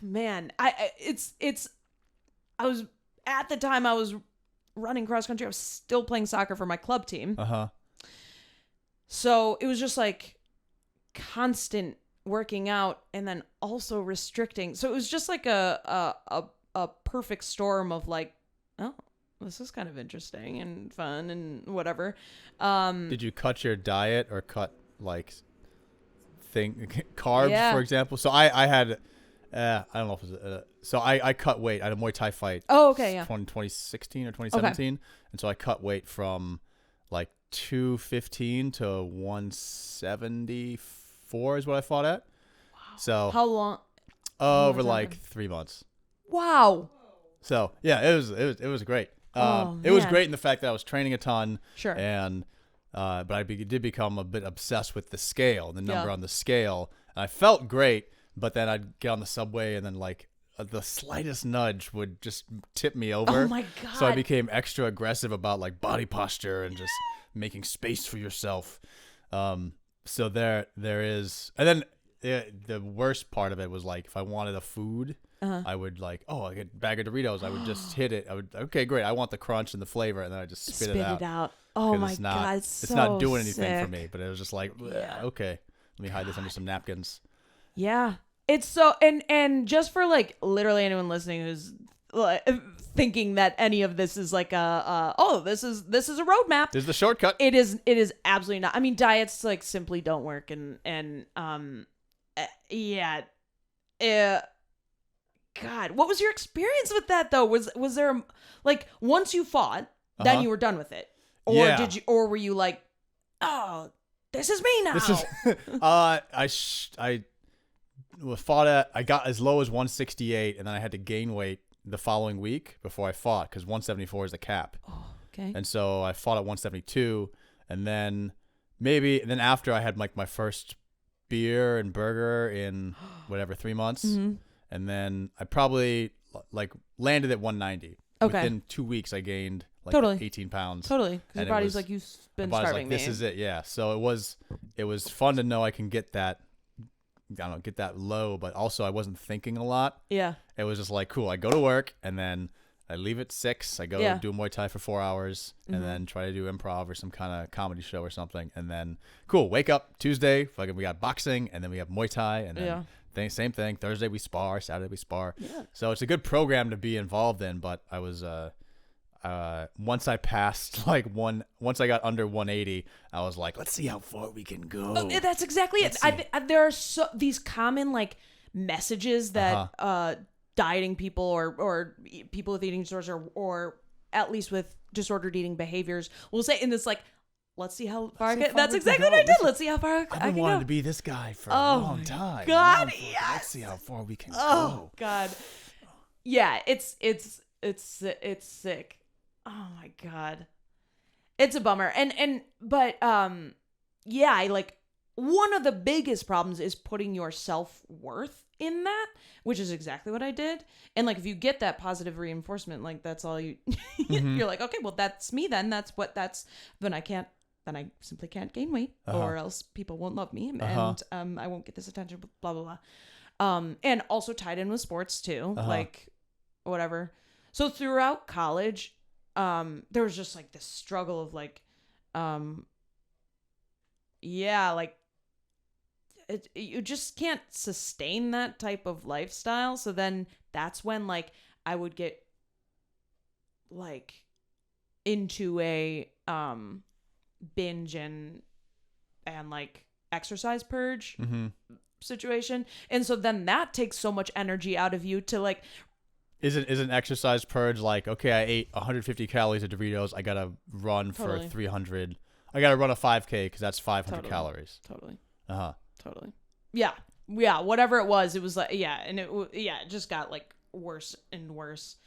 man, I was at the time I was running cross country, I was still playing soccer for my club team. So it was just like constant working out and then also restricting. So it was just like a perfect storm of like, oh, this is kind of interesting and fun and whatever. Did you cut your diet or cut like carbs, for example? So I had I don't know if it was so I cut weight. I had a Muay Thai fight. Oh, okay, yeah. 2016 or 2017. And so I cut weight from like 215 to 174 is what I fought at. Wow. So how long? Over like 3 months. Wow. So yeah, it was great. It was great in the fact that I was training a ton. Sure. And but I did become a bit obsessed with the scale, the number on the scale. And I felt great, but then I'd get on the subway and then like the slightest nudge would just tip me over. Oh my God. So I became extra aggressive about like body posture and just making space for yourself. So there is, and then the worst part of it was like if I wanted a food, I would like, I get a bag of Doritos. I would just hit it. Okay, great. I want the crunch and the flavor, and then I just spit it out. Oh my God, it's not doing anything for me. But it was just like, okay, let me hide this under some napkins. Yeah. It's so, and just for like literally anyone listening who's like thinking that any of this is like this is a roadmap. This is the shortcut. It is absolutely not. I mean, diets like simply don't work, and God, what was your experience with that though? Was there like once you fought, then you were done with it, or were you like, oh, this is me now? This is I fought at, I got as low as 168, and then I had to gain weight the following week before I fought because 174 is the cap. Oh, okay. And so I fought at 172, and then after I had like my first beer and burger in whatever 3 months, and then I probably like landed at 190. Okay. Within 2 weeks, I gained like Totally. 18 pounds. Totally, because your body's like, you've been starving me. This is it, yeah. So it was fun to know I can get that. I don't know, get that low, but also I wasn't thinking a lot. Yeah. It was just like, cool, I go to work and then I leave at 6. I go do Muay Thai for 4 hours and then try to do improv or some kind of comedy show or something. And then, cool, wake up Tuesday, fucking we got boxing, and then we have Muay Thai, and then same thing. Thursday we spar, Saturday we spar. Yeah. So it's a good program to be involved in, but I was once I passed once I got under 180, I was like, let's see how far we can go. Oh, that's exactly it. There are these common like messages that dieting people or people with eating disorders or at least with disordered eating behaviors will say in this like, let's see how far I can. That's exactly what I did. Let's see how far I can go. I've been wanting to be this guy for a long time. God, yes. Let's see how far we can go. Oh God, yeah, it's sick. Oh my God. It's a bummer. But I like one of the biggest problems is putting your self-worth in that, which is exactly what I did. And like if you get that positive reinforcement, like that's all you you're like, okay, well that's me then. Then I simply can't gain weight or else people won't love me and I won't get this attention, blah blah blah. And also tied in with sports too, like whatever. So throughout college, there was just like this struggle of like, you just can't sustain that type of lifestyle. So then that's when like I would get like into a binge and like exercise purge situation. And so then that takes so much energy out of you to like, Isn't exercise purge like, okay, I ate 150 calories of Doritos, I gotta run for 300. I gotta run a 5K because that's 500 calories. Totally. Totally. Yeah. Whatever it was like, and it just got like worse and worse.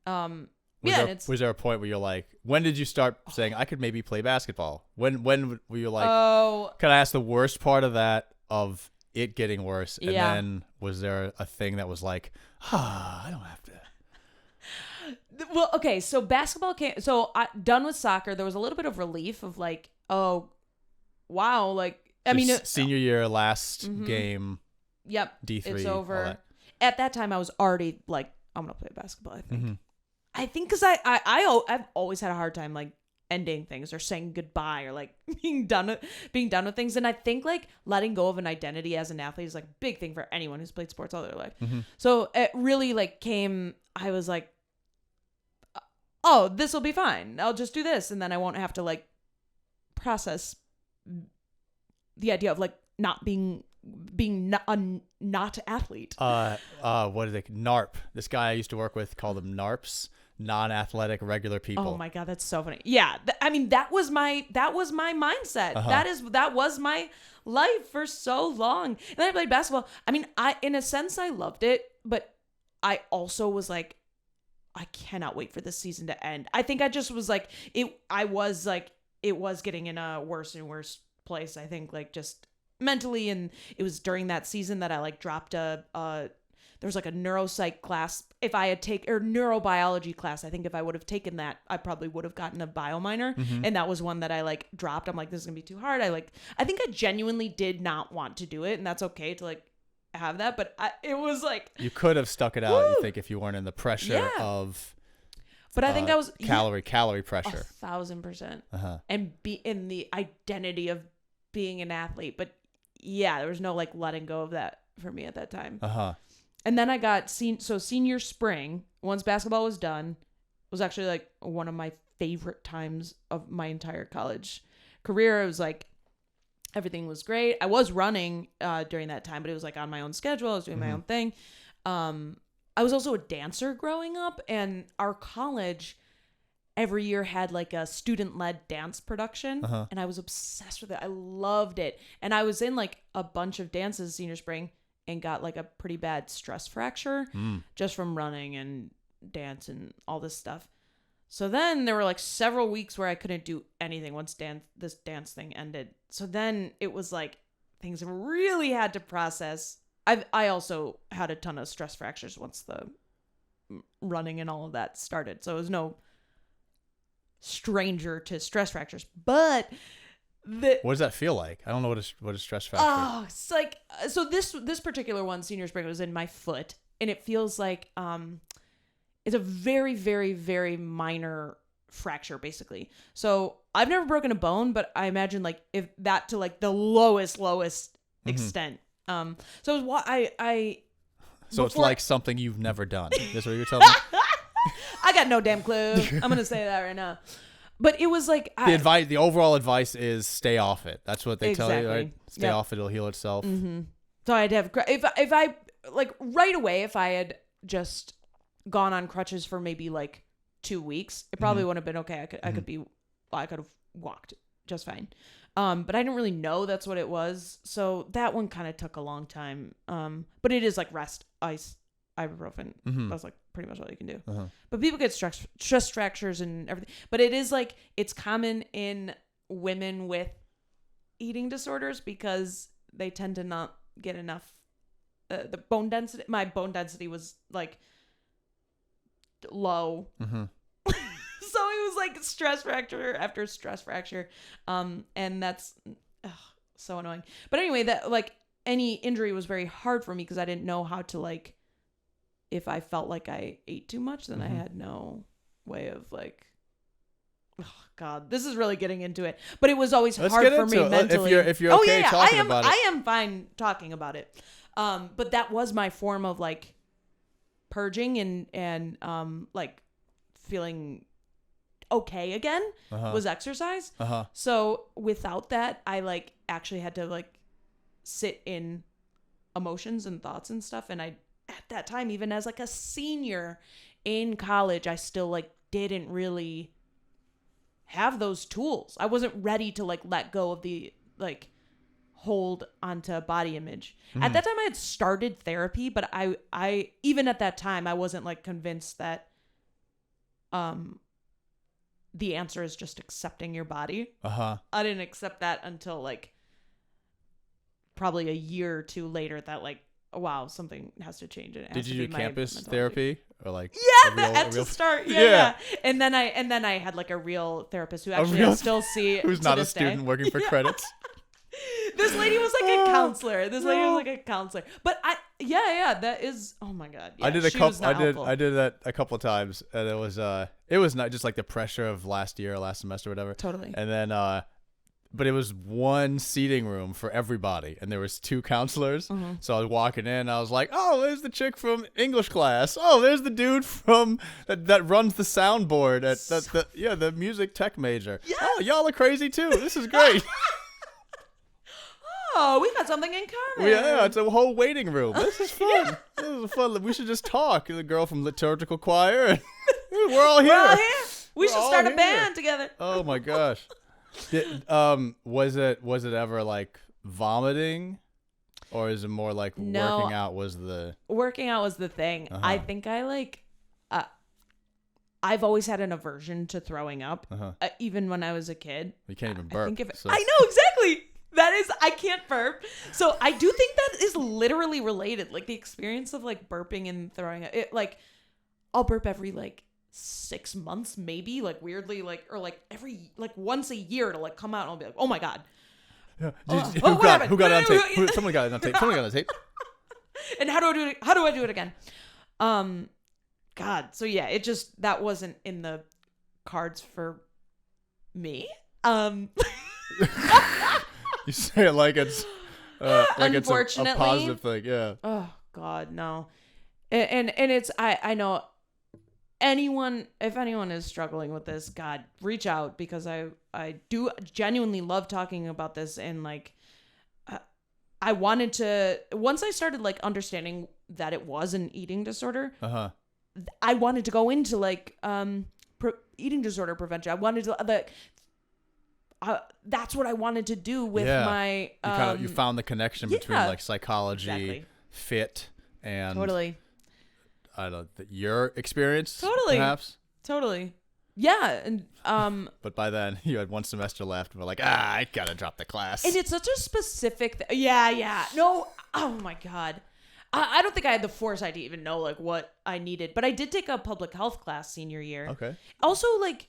Was there a point where you're like, when did you start saying I could maybe play basketball? When were you like, can I ask the worst part of that of it getting worse? And then was there a thing that was like, I don't have to. Well, okay, so basketball came. So I done with soccer. There was a little bit of relief of like, oh, wow, like I mean, senior year, last game. Yep, D3. it's over. At that time, I was already like, I'm gonna play basketball. I think because I've always had a hard time like ending things or saying goodbye or like being done with things, and I think like letting go of an identity as an athlete is like a big thing for anyone who's played sports all their life. So it really like came. I was like, oh, this will be fine. I'll just do this, and then I won't have to like process the idea of like not being not athlete. What is it? NARP. This guy I used to work with called them NARPs. Non-athletic regular people. Oh my God, that's so funny. Yeah, I mean that was my mindset. That was my life for so long. And then I played basketball. I mean, in a sense I loved it, but I also was like, I cannot wait for this season to end. I think I just was like it was getting in a worse and worse place. I think like just mentally, and it was during that season that I like dropped there was like a neuropsych class. If I had or neurobiology class, I think if I would have taken that, I probably would have gotten a bio minor. And that was one that I like dropped. I'm like, this is gonna be too hard. I think I genuinely did not want to do it, and that's okay to like have that. But it was like you could have stuck it out. You think if you weren't in the pressure of. But I think I was calorie pressure. 1,000%. And be in the identity of being an athlete. But yeah, there was no like letting go of that for me at that time. And then I got senior spring, once basketball was done, was actually like one of my favorite times of my entire college career. It was like everything was great. I was running during that time, but it was like on my own schedule. I was doing my own thing. I was also a dancer growing up, and our college every year had like a student-led dance production, and I was obsessed with it. I loved it. And I was in like a bunch of dances senior spring and got like a pretty bad stress fracture just from running and dance and all this stuff. So then there were like several weeks where I couldn't do anything once this dance thing ended. So then it was like things really had to process. I also had a ton of stress fractures once the running and all of that started. So it was no stranger to stress fractures. But what does that feel like? I don't know what a stress fracture. Oh, it's like, so this particular one, senior spring, was in my foot, and it feels like it's a very, very, very minor fracture, basically. So I've never broken a bone, but I imagine like if that to like the lowest extent. So it was So it's like something you've never done. That's what you're telling me? I got no damn clue. I'm going to say that right now. But it was like the overall advice is stay off it. That's what they tell you, Exactly. right? Stay off it, it'll heal itself. So I'd have if I like right away, if I had just gone on crutches for maybe like 2 weeks, it probably wouldn't have been okay. I could have walked just fine. But I didn't really know that's what it was. So that one kind of took a long time. But it is like rest, ice, ibuprofen. That's like pretty much all you can do. But people get stress fractures and everything. But it is like, it's common in women with eating disorders because they tend to not get enough. The bone density, my bone density was like low. So it was like stress fracture after stress fracture. And that's so annoying. But anyway, that like any injury was very hard for me because I didn't know how to like, if I felt like I ate too much, then I had no way of like, oh God, this is really getting into it. But it was always hard for me mentally. If you're okay talking about it. I am fine talking about it. But that was my form of like purging and like feeling okay again was exercise. So without that, I like actually had to like sit in emotions and thoughts and stuff. And I, at that time, even as like a senior in college, I still like didn't really have those tools. I wasn't ready to like let go of the like hold onto body image. At that time I had started therapy, but I even at that time I wasn't like convinced that the answer is just accepting your body. I didn't accept that until like probably a year or two later that like, wow, something has to change. And it has Did you to do be campus my therapy or like at the start? Yeah. And then I had like a real therapist who actually I still see who's not a student working for credits. This lady was like a counselor. But that is, oh my God. Yeah, I did I did that a couple of times, and it was not just like the pressure of last semester, whatever. Totally. And then but it was one seating room for everybody, and there was two counselors. So I was walking in, I was like, "Oh, there's the chick from English class. Oh, there's the dude from that runs the soundboard at the music tech major. Yes! Oh, y'all are crazy too. This is great." Oh, we got something in common. Yeah, it's a whole waiting room. This is fun. This is fun. We should just talk. The girl from liturgical choir. We're all here. We should start a band together. Oh my gosh. Was it ever like vomiting, or is it more like working out was the thing? I think I like I've always had an aversion to throwing up, even when I was a kid. You can't even burp. I know exactly. That is, I can't burp. So I do think that is literally related. Like the experience of like burping and throwing up. It like, I'll burp every like 6 months, maybe, like weirdly, like, or like every, like once a year to like come out and I'll be like, oh my God. Yeah. Who got it on tape? Someone got it on tape. And how do I do it again? God. So yeah, it just, that wasn't in the cards for me. You say it like it's it's a positive thing, yeah. Oh God, no. And it's I know if anyone is struggling with this, God, reach out, because I do genuinely love talking about this. And like, I wanted to, once I started like understanding that it was an eating disorder, I wanted to go into like eating disorder prevention. I wanted to that's what I wanted to do with my. You found the connection between like psychology, fit, and totally. I don't know, your experience, perhaps. Totally. Yeah, and but by then you had one semester left, and we're like, I gotta drop the class. And it's such a specific yeah. No, oh my God. I don't think I had the foresight to even know like what I needed, but I did take a public health class senior year. Okay. Also, like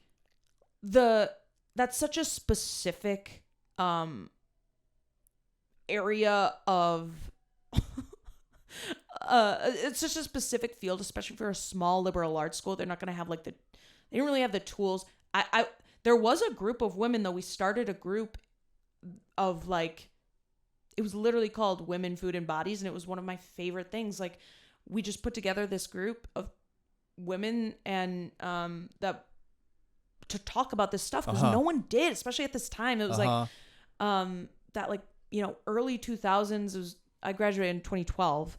that's such a specific area of it's such a specific field, especially for a small liberal arts school. They're not going to have like they didn't really have the tools. There was a group of women though. We started a group of like, it was literally called Women, Food, and Bodies, and it was one of my favorite things. Like, we just put together this group of women and that to talk about this stuff, because no one did, especially at this time. It was like that, like, you know, early 2000s. It was, I graduated in 2012.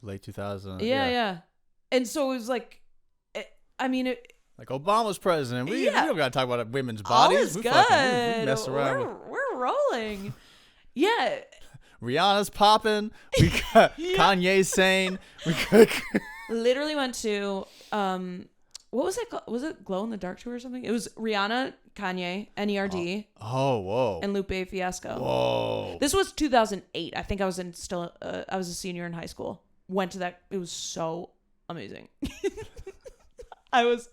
Late 2000. Yeah. And so it was like, like Obama's president. We don't got to talk about women's all bodies. is we good. We mess around. We're rolling. Yeah. Rihanna's popping. We got Kanye's saying. We got literally went to what was it called? Was it Glow in the Dark tour or something? It was Rihanna, Kanye, NERD. Whoa. And Lupe Fiasco. Whoa. This was 2008. I think I was I was a senior in high school. Went to that. It was so amazing. I was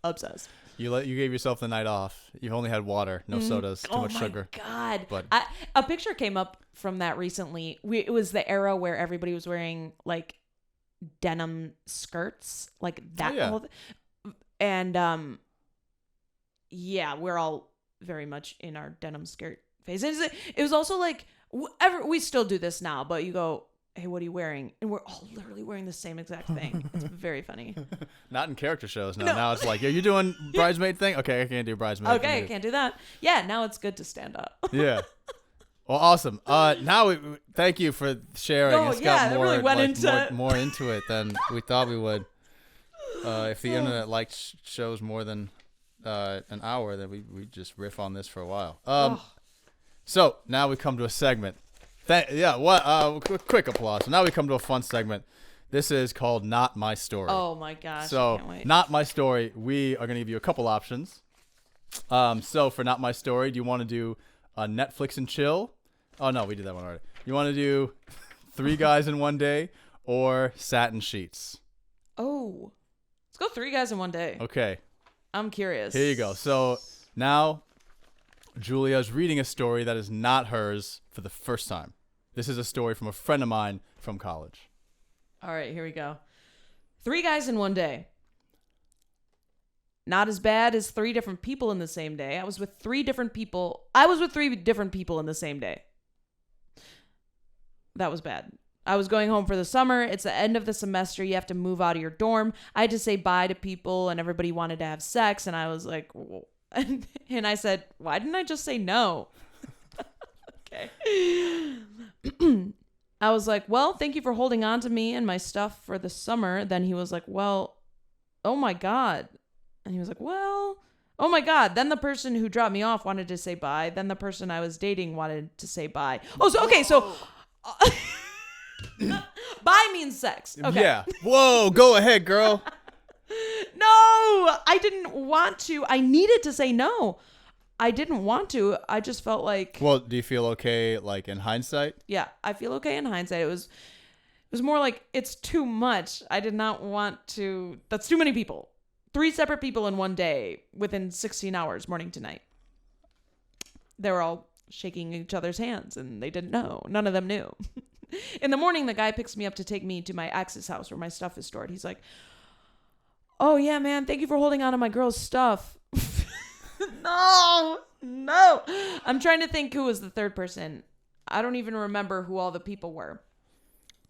obsessed. You gave yourself the night off. You've only had water, no sodas, too much sugar. Oh my God. But a picture came up from that recently. It was the era where everybody was wearing like denim skirts, like that. And we're all very much in our denim skirt phase. And it was also like, we still do this now, but you go, hey, what are you wearing? And we're all literally wearing the same exact thing. It's very funny. Not in character shows. No. Now it's like, you doing bridesmaid thing? Okay, I can't do bridesmaid. Okay, I can't do that. Yeah, now it's good to stand up. Yeah. Well, awesome. Now thank you for sharing. It's got more, really went into more into it than we thought we would. If the internet liked shows more than an hour, then we just riff on this for a while. So now we come to a segment. Quick applause. So now we come to a fun segment. This is called Not My Story. Oh my gosh. So I can't wait. Not My Story, we are going to give you a couple options. So for Not My Story, do you want to do Netflix and chill? Oh no, we did that one already. You want to do 3 Guys in One Day or Satin Sheets? Oh, let's go 3 Guys in One Day. Okay. I'm curious. Here you go. So now Julia's reading a story that is not hers for the first time. This is a story from a friend of mine from college. All right, here we go. 3 Guys in One Day. Not as bad as 3 different people in the same day. I was with 3 different people in the same day. That was bad. I was going home for the summer. It's the end of the semester. You have to move out of your dorm. I had to say bye to people, and everybody wanted to have sex. And I was like, whoa. And I said, why didn't I just say no? Okay. I was like, well, thank you for holding on to me and my stuff for the summer. Then he was like, well, oh my God. And he was like, well, oh my God. Then the person who dropped me off wanted to say bye. Then the person I was dating wanted to say bye. Oh, so, okay. So bye means sex. Okay. Yeah. Whoa, go ahead, girl. No, I didn't want to. I needed to say no. I didn't want to. I just felt like. Well, do you feel okay, like in hindsight? Yeah, I feel okay in hindsight. It was more like it's too much. I did not want to. That's too many people. 3 separate people in one day within 16 hours, morning to night. They were all shaking each other's hands, and they didn't know. None of them knew. In the morning, the guy picks me up to take me to my ex's house where my stuff is stored. He's like, oh, yeah, man, thank you for holding on to my girl's stuff. No. I'm trying to think who was the third person. I don't even remember who all the people were.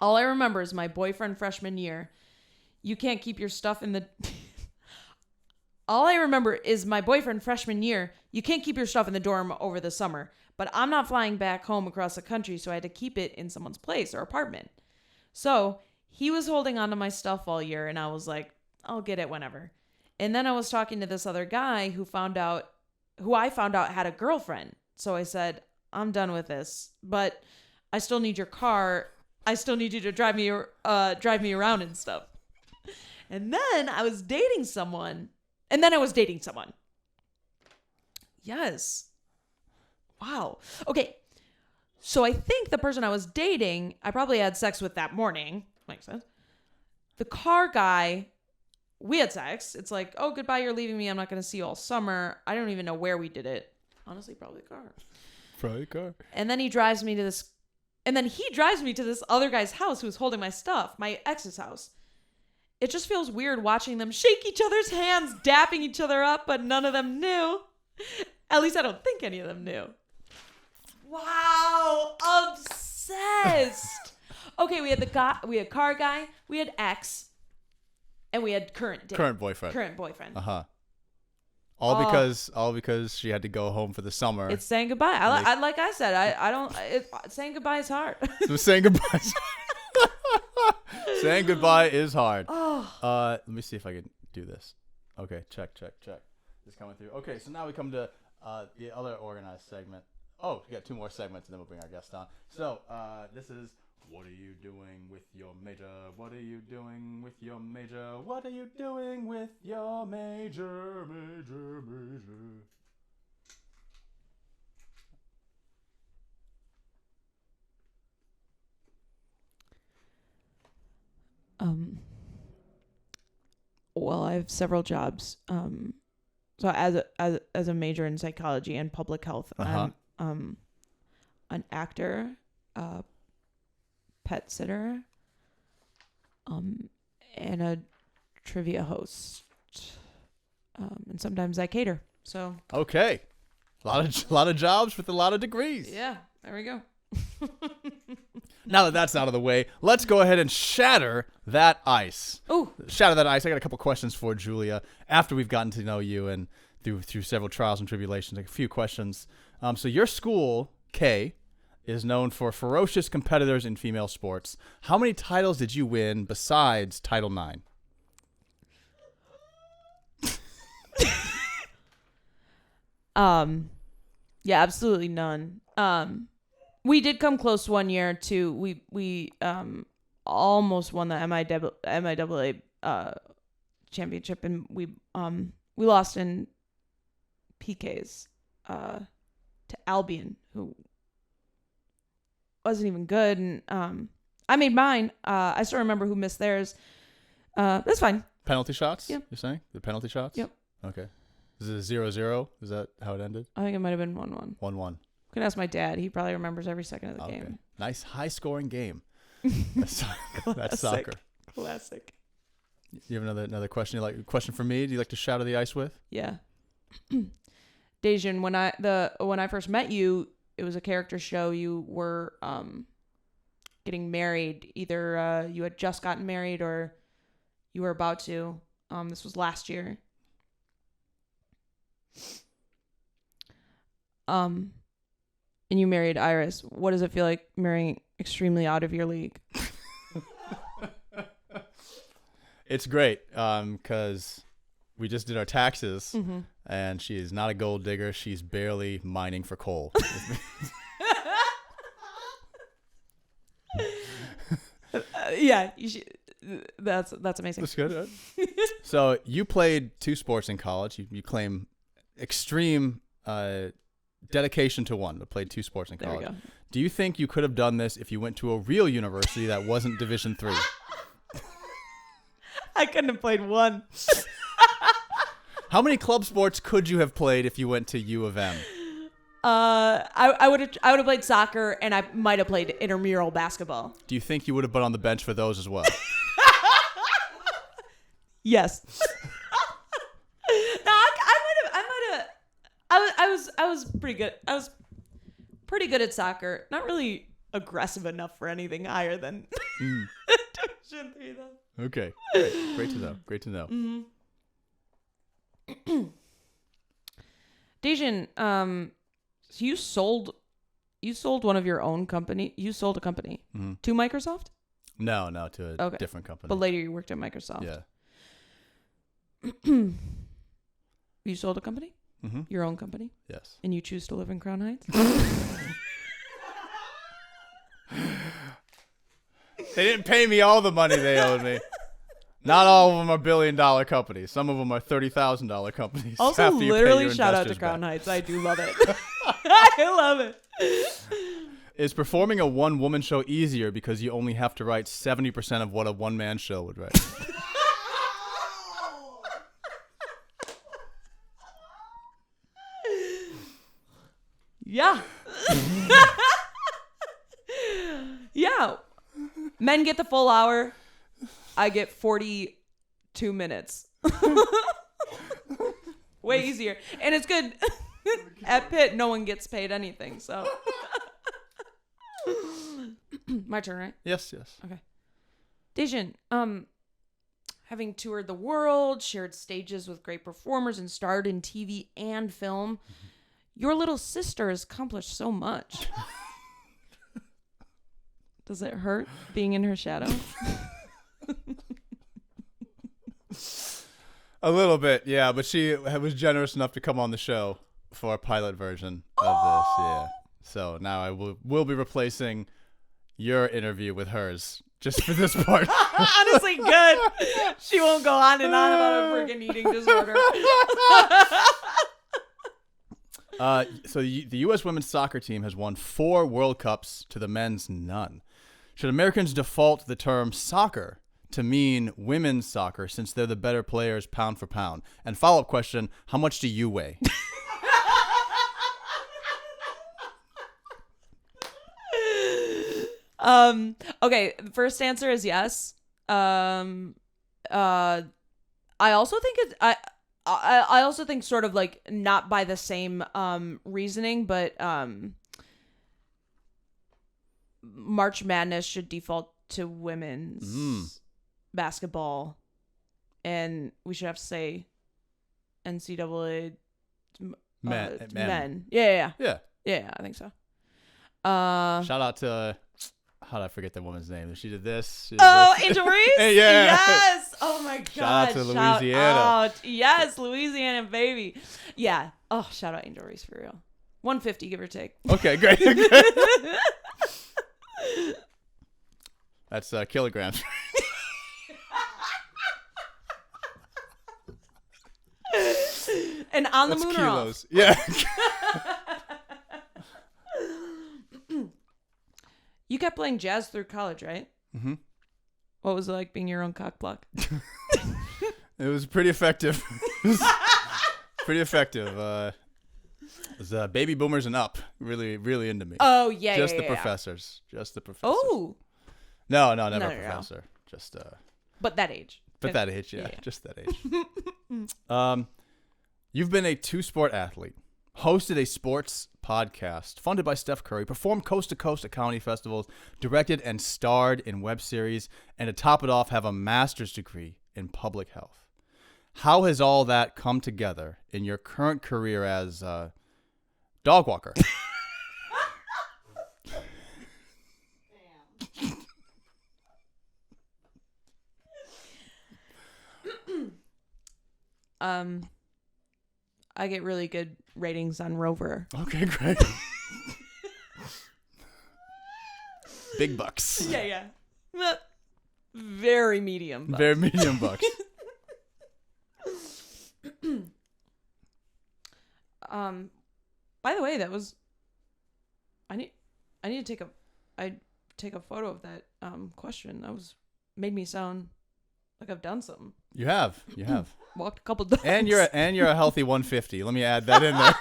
All I remember is my boyfriend freshman year. you can't keep your stuff in the... All I remember is my boyfriend freshman year, you can't keep your stuff in the dorm over the summer, but I'm not flying back home across the country, so I had to keep it in someone's place or apartment. So he was holding on to my stuff all year, and I was like, I'll get it whenever. And then I was talking to this other guy who I found out had a girlfriend. So I said, I'm done with this, but I still need your car. I still need you to drive me around and stuff. And then I was dating someone. Yes. Wow. Okay. So I think the person I was dating, I probably had sex with that morning. Makes sense. The car guy, we had sex. It's like, oh, goodbye, you're leaving me. I'm not going to see you all summer. I don't even know where we did it. Honestly, probably the car. Probably the car. And then he drives me to this other guy's house who was holding my stuff, my ex's house. It just feels weird watching them shake each other's hands, dapping each other up, but none of them knew. At least I don't think any of them knew. Wow, obsessed. Okay, we had car guy, we had ex, and we had current boyfriend. All because she had to go home for the summer. It's saying goodbye. Like I said, saying goodbye is hard. So saying goodbye. Saying goodbye is hard. Let me see if I can do this. Okay, check. It's coming through. Okay, so now we come to the other organized segment. Oh, we got 2 more segments, and then we'll bring our guest on. So this is, what are you doing with your major? What are you doing with your major? What are you doing with your major? Well, I have several jobs. So as a major in psychology and public health, I'm an actor, pet sitter, and a trivia host. And sometimes I cater. So okay, a lot of jobs with a lot of degrees. Yeah, there we go. Now that that's out of the way, let's go ahead and shatter that ice. Ooh. Shatter that ice. I got a couple questions for Julia after we've gotten to know you and through several trials and tribulations. Like a few questions. So your school, K, is known for ferocious competitors in female sports. How many titles did you win besides Title IX? Yeah, absolutely none. We did come close one year to we almost won the MIAA championship, and we lost in PKs to Albion, who wasn't even good, and I made mine. I still remember who missed theirs. That's fine. Penalty shots? Yep. You're saying the penalty shots? Yep. Okay. Is it 0-0? Is that how it ended? I think it might have been 1-1. 1-1. Can ask my dad. He probably remembers every second of the game. Nice high-scoring game. That's soccer. Classic. You have another question? Question for me? Do you like to shatter the ice with? Yeah. Dejen, when I first met you, it was a character show. You were getting married. Either you had just gotten married or you were about to. This was last year. And you married Iris. What does it feel like marrying extremely out of your league? It's great because we just did our taxes, mm-hmm. and she is not a gold digger. She's barely mining for coal. Yeah, you should, that's amazing. That's good. Right? So you played 2 sports in college. You claim extreme dedication to one, but played 2 sports in college. There we go. Do you think you could have done this if you went to a real university that wasn't Division III? I couldn't have played one. How many club sports could you have played if you went to U of M? I would have played soccer, and I might have played intramural basketball. Do you think you would have been on the bench for those as well? Yes. No, I was pretty good. I was pretty good at soccer. Not really aggressive enough for anything higher than Division Shouldn't be though. Okay. Great to know. Great to know. Dejen, you sold one of your own company. You sold a company to Microsoft? No, to a different company. But later you worked at Microsoft. Yeah. You sold a company? Mm-hmm. Your own company? Yes. And you choose to live in Crown Heights? They didn't pay me all the money they owed me. Not all of them are $1 billion companies. Some of them are $30,000 companies. Also, after you pay literally, your shout out to investors Crown back. Heights. I do love it. I love it. Is performing a one-woman show easier because you only have to write 70% of what a one-man show would write? Yeah. Yeah. Men get the full hour. I get 42 minutes. Way easier. And it's good. At Pitt, no one gets paid anything, so. My turn, right? Yes. Okay. Dejen, having toured the world, shared stages with great performers, and starred in TV and film, your little sister has accomplished so much. Does it hurt being in her shadow? A little bit, yeah. But she was generous enough to come on the show for a pilot version of this, yeah. So now I will be replacing your interview with hers just for this part. Honestly, good. She won't go on and on about a freaking eating disorder. So the U.S. women's soccer team has won 4 World Cups to the men's none. Should Americans default the term soccer to mean women's soccer since they're the better players pound for pound? And follow-up question, how much do you weigh? Okay, the first answer is yes. I also think I also think sort of like not by the same reasoning, but March Madness should default to women's basketball, and we should have to say NCAA men. Yeah, I think so. Shout out to how did I forget that woman's name? She did this. Angel Reese? Hey, yeah. Yes. Oh my God. Shout out to Louisiana. Yes, Louisiana, baby. Yeah. Oh, shout out Angel Reese for real. 150, give or take. Okay, great. That's kilograms. And on the That's moon kilos. off. Yeah. You kept playing jazz through college, right? Mm-hmm. What was it like being your own cock block? It was pretty effective. Pretty effective. It was baby boomers and up. Really, really into me. Oh, yeah, Just yeah, the yeah. professors. Just the professors. Oh. No, never No. a professor. Just But that age. that age, yeah. Yeah. Just that age. You've been a 2-sport athlete, hosted a sports podcast, funded by Steph Curry, performed coast to coast at comedy festivals, directed and starred in web series, and to top it off, have a master's degree in public health. How has all that come together in your current career as a dog walker? I get really good ratings on Rover. Okay, great. Big bucks. Yeah. Very medium. But. Very medium bucks. By the way, that was. I need to take a photo of that question. That made me sound like I've done something. You have. Walked a couple dogs. And you're a healthy 150. Let me add that in there.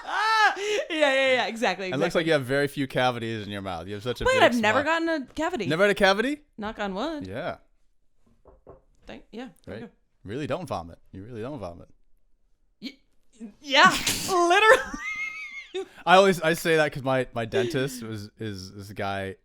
Yeah. Exactly. It looks like you have very few cavities in your mouth. You have such a Wait, big I've never smile. gotten a cavity. Never had a cavity? Knock on wood. Yeah. Yeah. There Right. you go. Really don't vomit. You really don't vomit. Yeah. Literally. I say that because my dentist is a guy.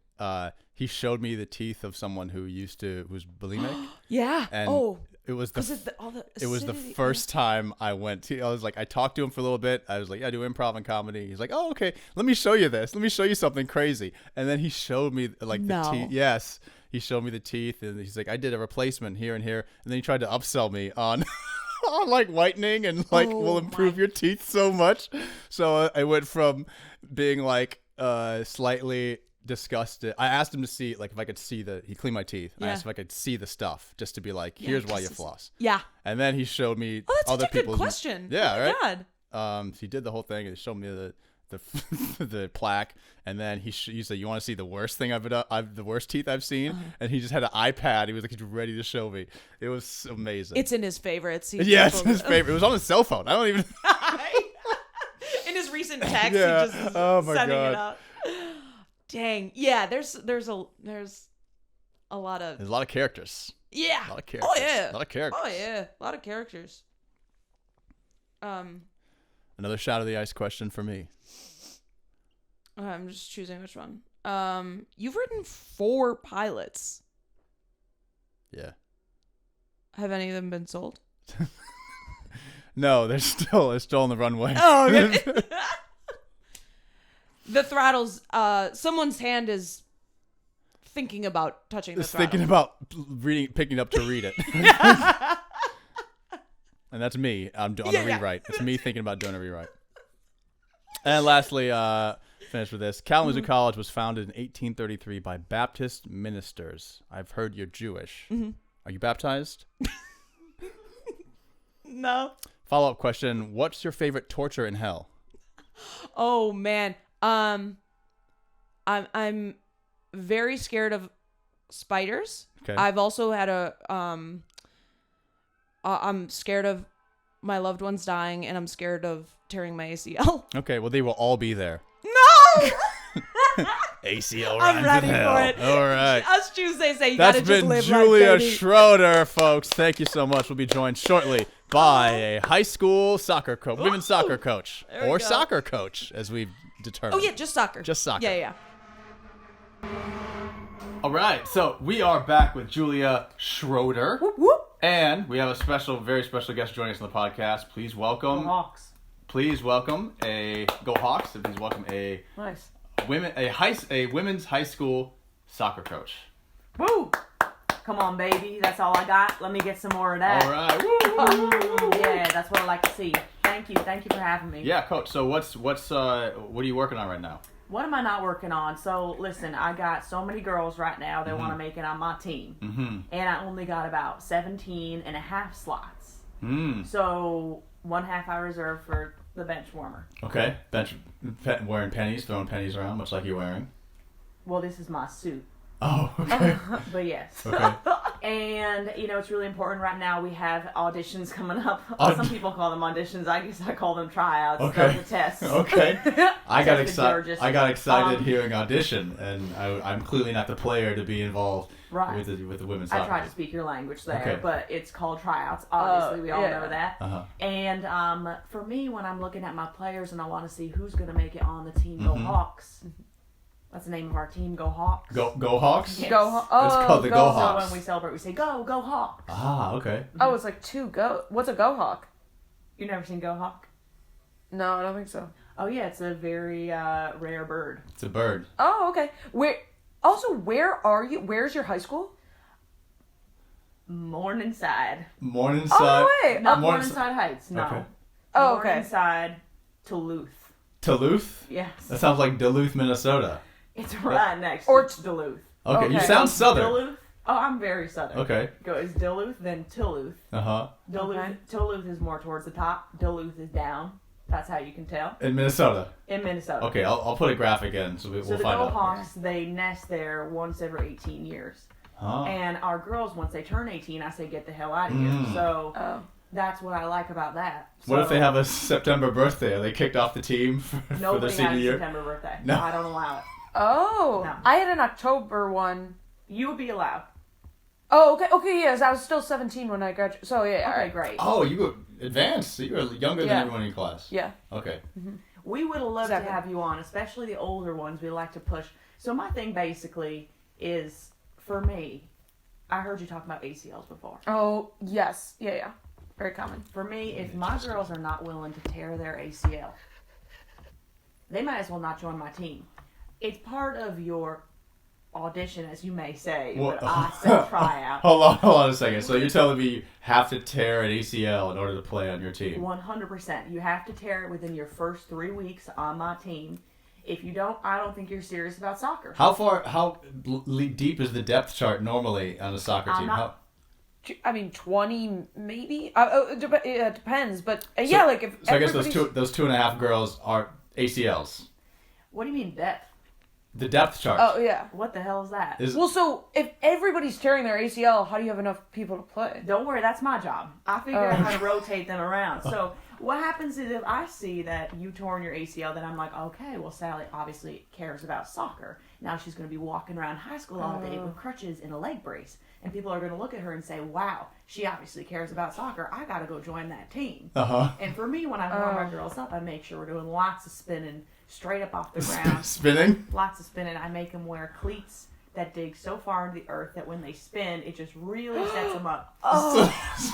he showed me the teeth of someone who was bulimic. Yeah. And it was the acidity. first time I went to. I was like, I talked to him for a little bit. I was like, I do improv and comedy. He's like, oh, okay. Let me show you this. Let me show you something crazy. And then he showed me like the teeth. Yes, he showed me the teeth, and he's like, I did a replacement here and here. And then he tried to upsell me on on like whitening and like will improve your teeth so much. So I went from being like slightly disgusted. I asked him to see like if I could see he cleaned my teeth. I asked if I could see the stuff just to be like, here's why you floss. Yeah. And then he showed me that's other such a good people's question. Yeah, oh my right. God. He did the whole thing and he showed me the plaque, and then he said, you want to see the worst thing the worst teeth I've seen? And he just had an iPad. He was like, he's ready to show me. It was amazing. It's in his favorites. Yeah, it's in his favorite. It was on his cell phone. I don't even in his recent text, yeah. he just God. sending it out. Dang. Yeah, there's a lot of There's a lot of characters. Yeah. A lot of characters. Oh yeah. A lot of characters. Oh yeah. A lot of characters. Another shot of the ice question for me. I'm just choosing which one. You've written 4 pilots. Yeah. Have any of them been sold? No, they're still on the runway. Oh, okay. The throttles. Someone's hand is thinking about touching the throttle. Thinking about picking up to read it. And that's me. I'm on the rewrite. It's me thinking about doing a rewrite. And lastly, finish with this. Kalamazoo College was founded in 1833 by Baptist ministers. I've heard you're Jewish. Mm-hmm. Are you baptized? No. Follow-up question. What's your favorite torture in hell? Oh, man. I'm very scared of spiders. Okay. I've also had I'm scared of my loved ones dying, and I'm scared of tearing my ACL. Okay, well, they will all be there. No! ACL I'm ready for it. All right. Us Tuesdays say you That's gotta just been live Julia life, baby. Schroeder, folks. Thank you so much. We'll be joined shortly by a high school soccer coach, women's soccer coach, or soccer coach, as we've determined. Oh, yeah, just soccer. Just soccer. Yeah. All right, so we are back with Julia Schroeder. Whoop, whoop. And we have a very special guest joining us on the podcast. Please welcome. Go Hawks. Please welcome Go Hawks. And please welcome a women's high school soccer coach. Woo! Come on, baby. That's all I got. Let me get some more of that. All right. Woo! Yeah, that's what I like to see. Thank you. Thank you for having me. Yeah, coach. So what are you working on right now? What am I not working on? So, listen, I got so many girls right now that want to make it on my team. Mm-hmm. And I only got about 17 and a half slots. So, 1/2 I reserved for the bench warmer. Okay. Wearing pennies, throwing pennies around, much like you're wearing. Well, this is my suit. Oh, okay. But yes. Okay. And, it's really important right now. We have auditions coming up. Some people call them auditions. I guess I call them tryouts. Okay. Those are tests. Okay. I got Tesfagiorgis. excited hearing audition, and I'm clearly not the player to be involved right. with the women's soccer. I tried to speak your language there, Okay. but it's called tryouts. Obviously, we all know that. Uh-huh. And for me, when I'm looking at my players and I want to see who's going to make it on the team, Go Hawks. That's the name of our team, Go Hawks. Go Hawks? Yes. It's called the Go Hawks. So when we celebrate, we say, Go Hawks. Ah, okay. Oh, it's like 2 go. What's a go hawk? You've never seen Go Hawk? No, I don't think so. Oh, yeah, it's a very rare bird. It's a bird. Oh, okay. Where are you? Where's your high school? Morningside. Morningside. Oh, no way. Not Morningside Heights, no. Okay. Oh, okay. Morningside, Duluth. Duluth? Yes. That sounds like Duluth, Minnesota. It's right next to Duluth. Okay, you Okay. sound southern. Duluth? Oh, I'm very southern. Okay. Goes Duluth, then Duluth. Uh-huh. Duluth is more towards the top. Duluth is down. That's how you can tell. In Minnesota. In Minnesota. Okay, I'll put a graphic in, so we'll So the find Go out. Hawks, they nest there once every 18 years. Huh. And our girls, once they turn 18, I say, get the hell out of here. So that's what I like about that. What if they have a September birthday? Are they kicked off the team for their Nobody senior has a year? September birthday. No. I don't allow it. Oh, No. I had an October one. You would be allowed. Oh, okay. Okay, yes, I was still 17 when I graduated. So yeah, all Okay, right. great. Oh, you were advanced. So you were younger than Yeah. everyone in your class. Yeah. Okay. We would have loved Second. to have you on, especially the older ones. We like to push. So my thing basically is, for me, I heard you talk about ACLs before. Oh, yes. Yeah. Very common. For me, if my girls are not willing to tear their ACL, they might as well not join my team. It's part of your audition, as you may say, but I say tryout. Hold on a second. So you're telling me you have to tear an ACL in order to play on your team? 100%. You have to tear it within your first 3 weeks on my team. If you don't, I don't think you're serious about soccer. How deep is the depth chart normally on a soccer team? I mean, 20 maybe. It depends, but yeah, like if. So I guess those 2.5 girls are ACLs. What do you mean depth? The depth chart. Oh yeah. What the hell is that? Well, so if everybody's tearing their ACL, how do you have enough people to play? Don't worry, that's my job. I figure out how to rotate them around. So what happens is if I see that you torn your ACL, then I'm like, okay, well, Sally obviously cares about soccer. Now she's going to be walking around high school all day with crutches and a leg brace. And people are going to look at her and say, wow, she obviously cares about soccer. I got to go join that team. And for me, when I warm my girls up, I make sure we're doing lots of spinning straight up off the ground. Spinning? Lots of spinning. I make them wear cleats that dig so far into the earth that when they spin, it just really sets them up.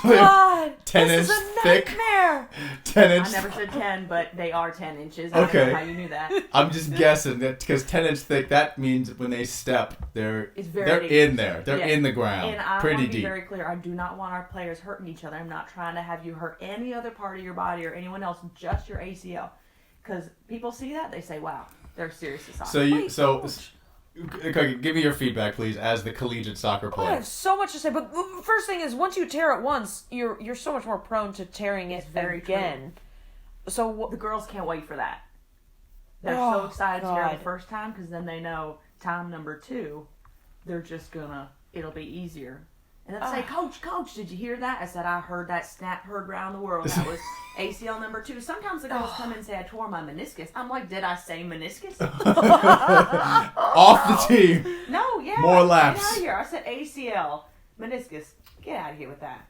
God, 10 this inch is a thick. nightmare. 10 inch. I never said 10, but they are 10 inches. I Okay. don't know how you knew that. I'm just guessing that because 10 inch thick, that means when they step, they're very in there. They're Yeah. in the ground. And I pretty want to be deep. very clear. I do not want our players hurting each other. I'm not trying to have you hurt any other part of your body or anyone else, just your ACL. Because people see that, they say, wow, they're serious about soccer. Okay, give me your feedback, please, as the collegiate soccer I player. have so much to say, but the first thing is once you tear it once, you're so much more prone to tearing it very again. So The girls can't wait for that. They're Oh, so excited to hear it God. the first time because then they know time number 2, they're just gonna, it'll be easier. And they'll say, Coach, did you hear that? I said, I heard that snap heard around the world. That was ACL number 2. Sometimes the girls come in and say, I tore my meniscus. I'm like, did I say meniscus? Off the team. No, yeah. More laps. Get out of here. I said ACL, meniscus. Get out of here with that.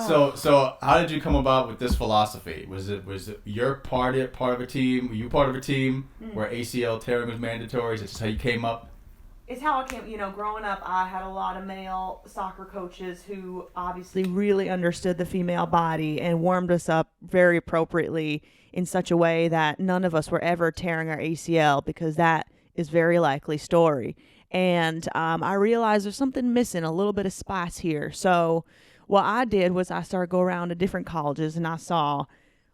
So how did you come about with this philosophy? Was it your part of a team? Were you part of a team where ACL tearing was mandatory? Is this how you came up? It's how I came, growing up, I had a lot of male soccer coaches who obviously really understood the female body and warmed us up very appropriately in such a way that none of us were ever tearing our ACL because that is very likely story. And I realized there's something missing, a little bit of spice here. So what I did was I started going around to different colleges and I saw,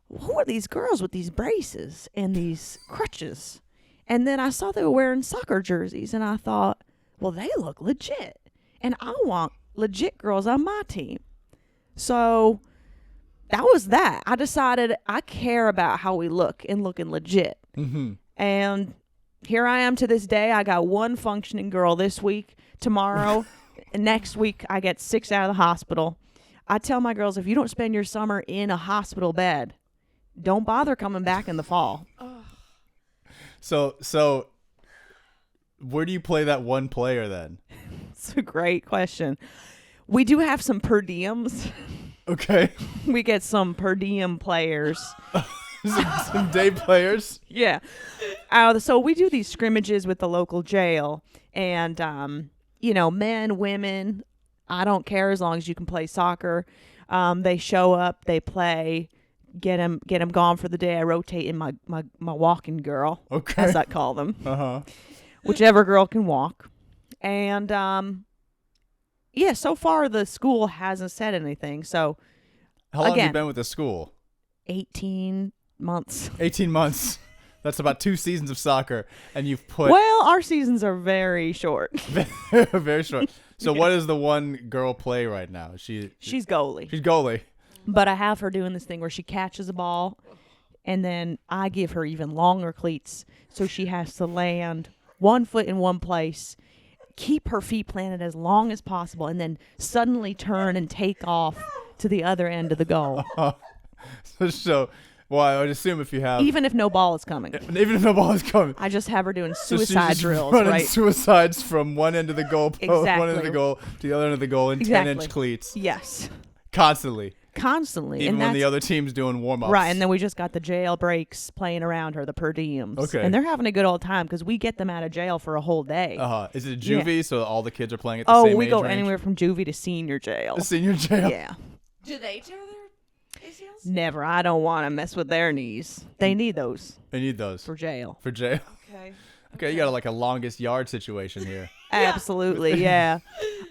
who are these girls with these braces and these crutches? And then I saw they were wearing soccer jerseys, and I thought, well, they look legit. And I want legit girls on my team. So that was that. I decided I care about how we look and looking legit. Mm-hmm. And here I am to this day. I got one functioning girl this week. Tomorrow, next week, I get 6 out of the hospital. I tell my girls, if you don't spend your summer in a hospital bed, don't bother coming back in the fall. So where do you play that one player then? It's a great question. We do have some per diems. Okay. We get some per diem players. some day players? Yeah. So we do these scrimmages with the local jail. And, men, women, I don't care as long as you can play soccer. They show up, they play. Get them gone for the day. I rotate in my walking girl, as I call them. Whichever girl can walk. And, so far the school hasn't said anything. So, how long have you been with the school? 18 months. 18 months. That's about 2 seasons of soccer. And you've put... Well, our seasons are very short. Very short. So what does the one girl play right now? She's goalie. She's goalie. But I have her doing this thing where she catches a ball, and then I give her even longer cleats, so she has to land one foot in one place, keep her feet planted as long as possible, and then suddenly turn and take off to the other end of the goal. Well, I would assume if you have... Even if no ball is coming. Even if no ball is coming. I just have her doing So suicide she's drills, running right? suicides from one end of the goal post, one end of Exactly. the goal to the other end of the goal in 10-inch cleats. Yes. Constantly. constantly. Even and when that's, the other team's doing warm-ups. right, and then we just got the jail breaks playing around her, the per diems. Okay. And they're having a good old time because we get them out of jail for a whole day. Is it a juvie, so all the kids are playing at the Oh, same we age go range? anywhere from juvie to senior jail. The senior jail? Yeah. Do they tear their ACLs? Never. I don't want to mess with their knees. They need those They need those. for jail. For jail? Okay. Okay, you got like a longest yard situation here. Absolutely, yeah.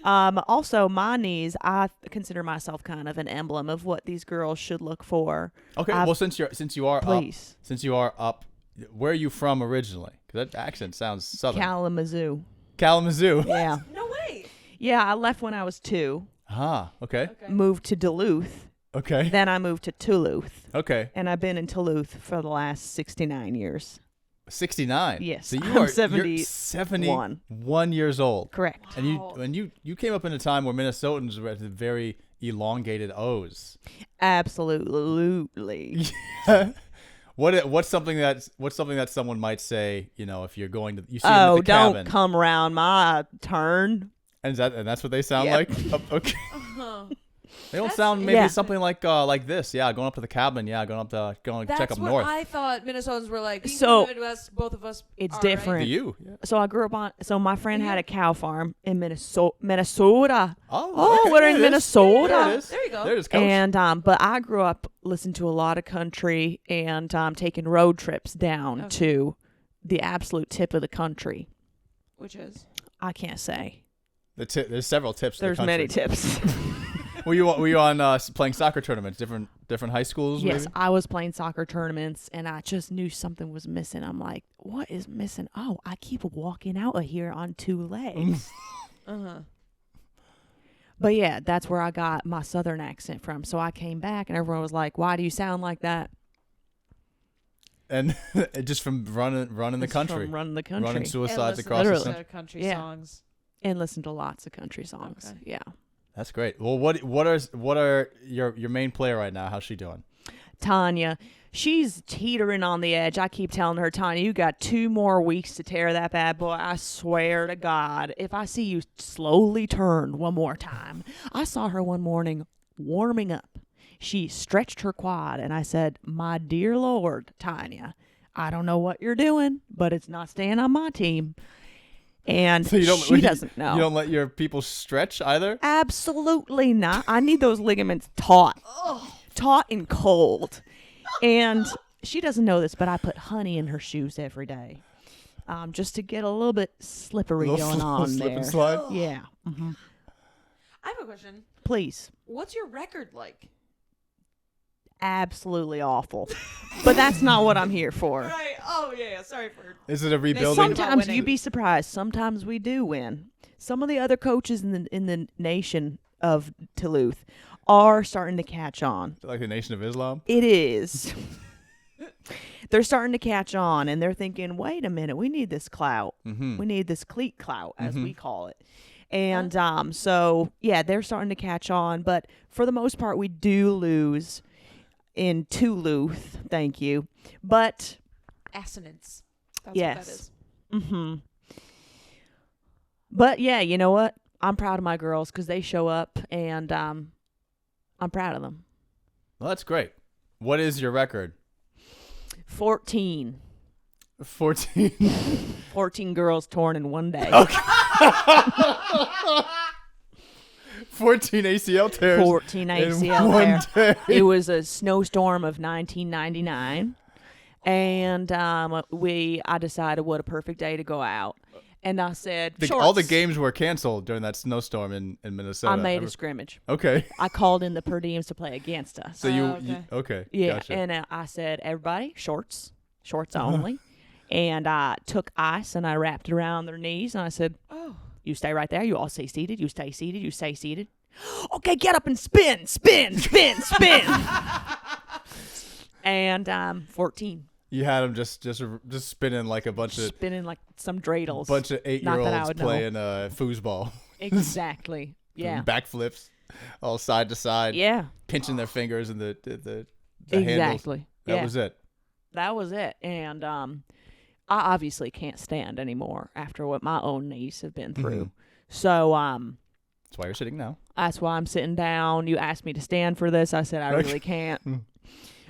Also, my knees, I consider myself kind of an emblem of what these girls should look for. Okay, well, since you are Please. up, where are you from originally? Because that accent sounds southern. Kalamazoo. Kalamazoo. Yeah. No way. Yeah, I left when I was 2, Okay. moved to Duluth, Okay. then I moved to Duluth, Okay. and I've been in Duluth for the last 69 years. 69. Yes, So I'm you're 71. 71 years old. Correct. And you came up in a time where Minnesotans were at the very elongated O's. Absolutely. What's something that someone might say, if you're going to you see them at Oh, the don't cabin. come around my turn. And that's what they sound Yep. like? Oh, okay. They don't sound maybe Yeah. something like this. Yeah, going up to the cabin. Yeah, going to That's check up what north. I thought Minnesotans were like. Being So- from the Midwest, both of us. It's are, different. To you. Yeah. So I grew up on. So my friend had a cow farm in Minnesota. Oh, okay, we're there in it is. Minnesota. There it is. There you go. There it is, Coach. And but I grew up listening to a lot of country and taking road trips down to the absolute tip of the country. Which is. I can't say. There's several tips. There's to the many country. tips. Were you on playing soccer tournaments? Different high schools? Yes, Maybe? I was playing soccer tournaments, and I just knew something was missing. I'm like, what is missing? Oh, I keep walking out of here on 2 legs. But yeah, that's where I got my southern accent from. So I came back, and everyone was like, why do you sound like that? And just from running the It's country, from running the country. running suicides And across the listen country. to country Yeah. songs. And listen to lots of country songs. Okay. Yeah. That's great. Well, what are your main player right now? How's she doing? Tanya, she's teetering on the edge. I keep telling her, Tanya, you got 2 more weeks to tear that bad boy. I swear to God, if I see you slowly turn one more time. I saw her one morning warming up. She stretched her quad, and I said, my dear Lord, Tanya, I don't know what you're doing, but it's not staying on my team. And So she doesn't know. You don't let your people stretch either? Absolutely not. I need those ligaments taut. Taut and cold. And she doesn't know this, but I put honey in her shoes every day. Just to get a little bit slippery going on slip there. and slide? Yeah. I have a question. Please. What's your record like? Absolutely awful. But that's not what I'm here for. Right. Oh yeah. Sorry for. Is it a rebuilding? Sometimes winning. you'd be surprised. Sometimes we do win. Some of the other coaches in the nation of Duluth are starting to catch on. Like the Nation of Islam? It is. They're starting to catch on, and they're thinking, wait a minute, we need this clout. Mm-hmm. We need this cleat clout, as we call it. And so, yeah, they're starting to catch on. But for the most part, we do lose in Duluth. Thank you. But, Assonance. That's yes. what that is. Mm-hmm. But, yeah, you know what? I'm proud of my girls because they show up, and I'm proud of them. Well, that's great. What is your record? 14. 14. 14 girls torn in one day. 14 ACL tears. 14 in ACL one tear. day. It was a snowstorm of 1999, and I decided what a perfect day to go out. And I said, All the shorts. games were canceled during that snowstorm in Minnesota. I made a scrimmage. Okay. I called in the per diems to play against us. So okay. Yeah, Gotcha. and I said, everybody, shorts only. And I took ice and I wrapped it around their knees, and I said, you stay right there. You all stay seated. You stay seated. You stay seated. Okay, get up and spin. And 14. You had them just spinning like a bunch of Spinning like some dreidels. 8-year-olds Not that I would know. playing foosball. Exactly. Yeah. Backflips, all side to side. Yeah. Pinching their fingers in the handles. Exactly. That Yeah. was it. That was it. And I obviously can't stand anymore after what my own knees have been through. So That's why you're sitting now. That's why I'm sitting down. You asked me to stand for this. I said I really can't.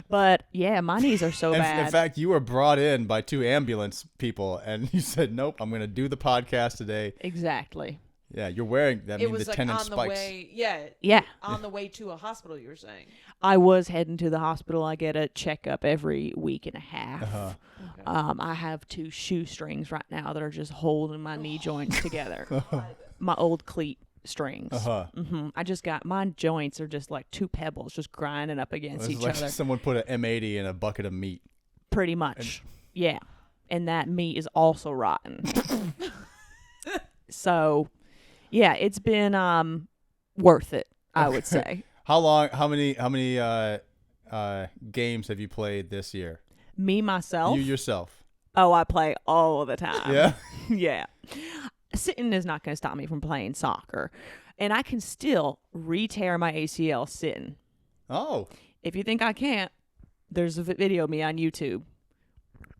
But yeah, my knees are so bad. In fact, you were brought in by 2 ambulance people, and you said, "Nope, I'm going to do the podcast today." Exactly. Yeah, you're wearing that. It was the like tenant on spikes. the way. Yeah. Yeah. On the way to a hospital, you were saying. I was heading to the hospital. I get a checkup every week and a half. Uh-huh. I have 2 shoestrings right now that are just holding my knee joints together. My old cleat strings. I just got, my joints are just like 2 pebbles just grinding up against It's each like other. someone put an M80 in a bucket of meat. Pretty much. Yeah. And that meat is also rotten. So, yeah, it's been worth it, I would say. How many games have you played this year? Me, myself? You yourself. Oh, I play all the time. Yeah? Yeah. Sitting is not going to stop me from playing soccer. And I can still re-tear my ACL sitting. Oh. If you think I can't, there's a video of me on YouTube.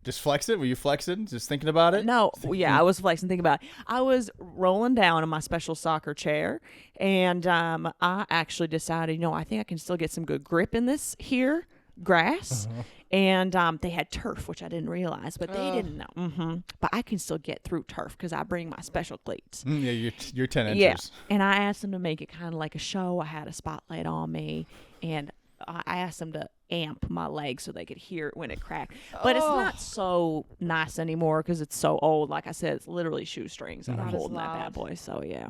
Just flex it? Were you flexing? Just thinking about it? No, yeah, I was flexing. Think about it. I was rolling down in my special soccer chair, and I actually decided, I think I can still get some good grip in this here grass. And they had turf, which I didn't realize, but they didn't know. But I can still get through turf because I bring my special cleats. Yeah, you're 10 inches. Yeah, and I asked them to make it kind of like a show. I had a spotlight on me, and I asked them to amp my legs so they could hear it when it cracked. But it's not so nice anymore because it's so old. Like I said, it's literally shoestrings that are Not as holding that loud. bad boy. So yeah.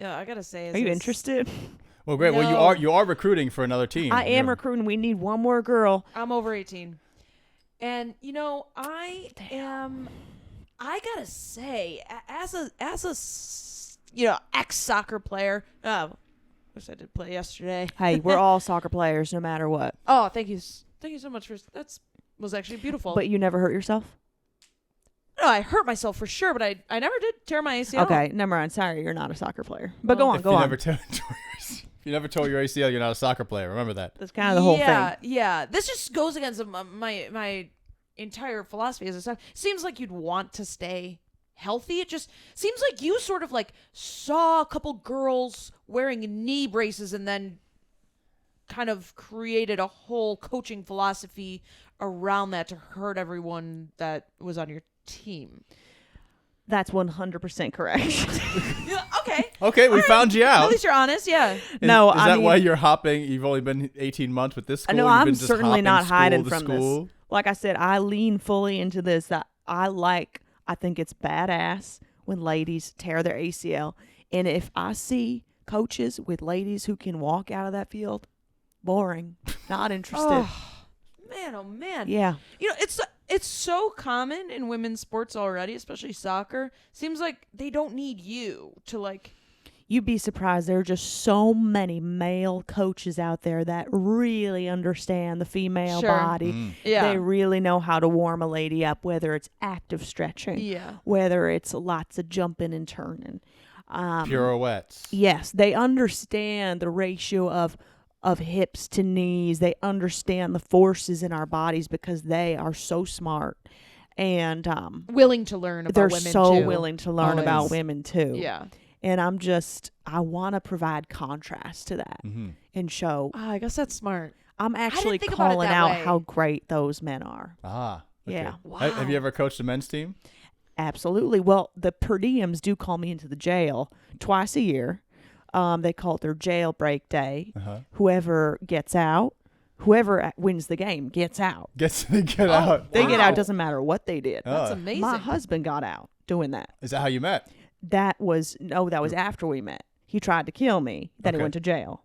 Yeah, I gotta say. Are you interested? Well, great. Well, No. you are recruiting for another team. I am recruiting. We need one more girl. I'm over 18, and I gotta say, as a ex soccer player. Wish I did play yesterday. Hey, we're all soccer players, no matter what. Oh, thank you so much for was actually beautiful. But you never hurt yourself? No, I hurt myself for sure, but I never did tear my ACL. Okay, never mind. Sorry, you're not a soccer player. But Well, go on, If go you on. if you never tore your ACL, you're not a soccer player. Remember that. That's kind of the whole thing. Yeah. This just goes against my entire philosophy as a son. Seems like you'd want to stay healthy. It just seems like you sort of like saw a couple girls wearing knee braces and then kind of created a whole coaching philosophy around that to hurt everyone that was on your team. That's 100% correct. Yeah, okay. Okay, we found you out. At least you're honest, yeah. No, is I that mean- why you're hopping? You've only been 18 months with this school. No, You've I'm been just certainly hopping not school hiding to from school? this. Like I said, I lean fully into this. That I think it's badass when ladies tear their ACL. And if I see coaches with ladies who can walk out of that field, boring, not interested. Oh man. Yeah. It's so common in women's sports already, especially soccer. Seems like they don't need you to like. You'd be surprised. There are just so many male coaches out there that really understand the female Sure. body. Yeah. They really know how to warm a lady up, whether it's active stretching, Yeah. whether it's lots of jumping and turning. Pirouettes. Yes, they understand the ratio of hips to knees. They understand the forces in our bodies because they are so smart. And Willing to learn about they're women so too. willing to learn Always. about women too. Yeah. And I want to provide contrast to that and show. I guess that's smart. I'm actually think about it calling that out way. how great those men are. Ah. Okay. Yeah. Have you ever coached a men's team? Absolutely. Well, the per diems do call me into the jail twice a year. They call it their jailbreak day. Whoever gets out, whoever wins the game gets out. Get out. They get out. Doesn't matter what they did. That's amazing. My husband got out doing that. Is that how you met? That was after we met. He tried to kill me. Then he Okay. went to jail.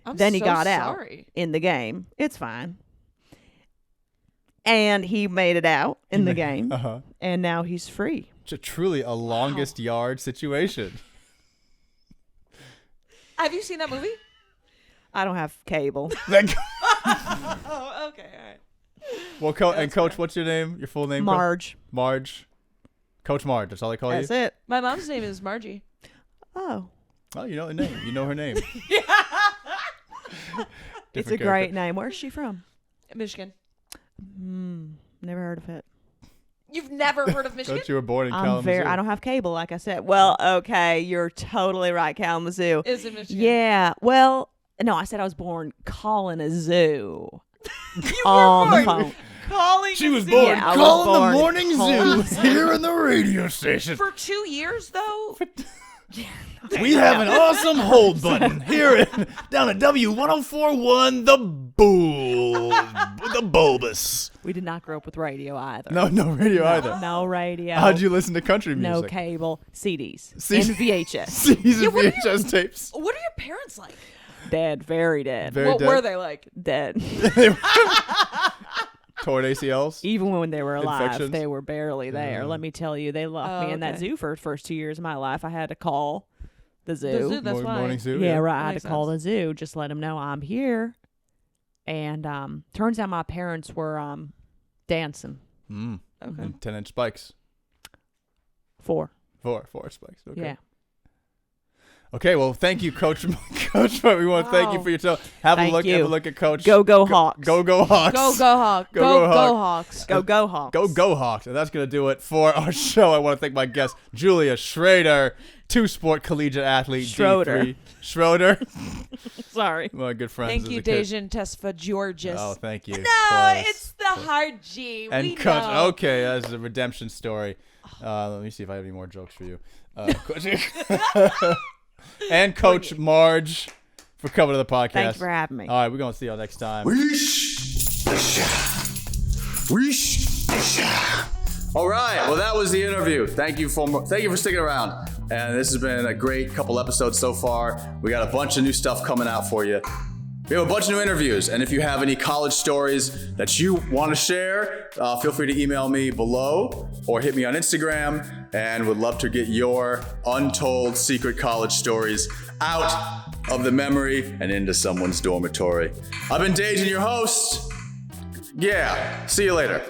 I'm Then he so got out sorry. in the game. It's fine. And he made it out in the game. And now he's free. It's truly a longest yard situation. Have you seen that movie? I don't have cable. Oh, okay, all right. Well, Coach, what's your name? Your full name? Marge. Marge. Coach Marge. That's all they call That's you? it. My mom's name is Margie. Oh. Oh, you know the name. You know her name. It's a Different great character. name. Where's she from? Michigan. Never heard of it. You've never heard of Michigan? Thought you were born in Kalamazoo. I don't have cable, like I said. Well, okay, you're totally right, Kalamazoo. Is it Michigan? Yeah. Well, no, I said I was born calling a zoo. You on were the born phone. calling She was a born Yeah, I was calling born the morning calling zoo here in the radio station. for 2 years though. We have an awesome hold button here down at W1041, the bulbous. We did not grow up with radio either. No radio either. No radio. How'd you listen to country No music? cable. CDs. C- And VHS. CDs and what are VHS tapes. What are your parents like? Dead. Very dead. Very What dead. were they like? Dead. Torn ACLs. Even when they were alive, Infections? they were barely there. Let me tell you, they locked me in that okay. zoo for the first 2 years of my life. I had to call the zoo. The zoo, that's why. Morning zoo. Yeah, right. I That had makes to call sense. the zoo, just let them know I'm here. And turns out my parents were dancing. Mm. Okay. And 10-inch spikes. 4. Four spikes. Okay. Yeah. Okay, well, thank you, Coach. Coach, we want to thank you Wow. for your time. Have a Thank look. you. Have a look at Coach. Go Hawks. Go Hawks. Go Hawks. Go Go Hawks. Hawks. Go Hawks. Go Hawks. And that's going to do it for our show. I want to thank my guest, Julia Schroeder, two-sport collegiate athlete. Schroeder. D3. Schroeder. Sorry. My good friends. Thank as you, a kid. Dejen Tesfagiorgis. Oh, thank you. No, Close. it's the hard G. And we Coach. know. Okay, that's a redemption story. Let me see if I have any more jokes for you. Coach. And Coach Marge for coming to the podcast. Thanks for having me. All right, we're going to see y'all next time. All right, well, that was the interview. Thank you for sticking around. And this has been a great couple episodes so far. We got a bunch of new stuff coming out for you. We have a bunch of new interviews, and if you have any college stories that you want to share, feel free to email me below or hit me on Instagram, and would love to get your untold secret college stories out of the memory and into someone's dormitory. I've been Dejen, your host. Yeah, see you later.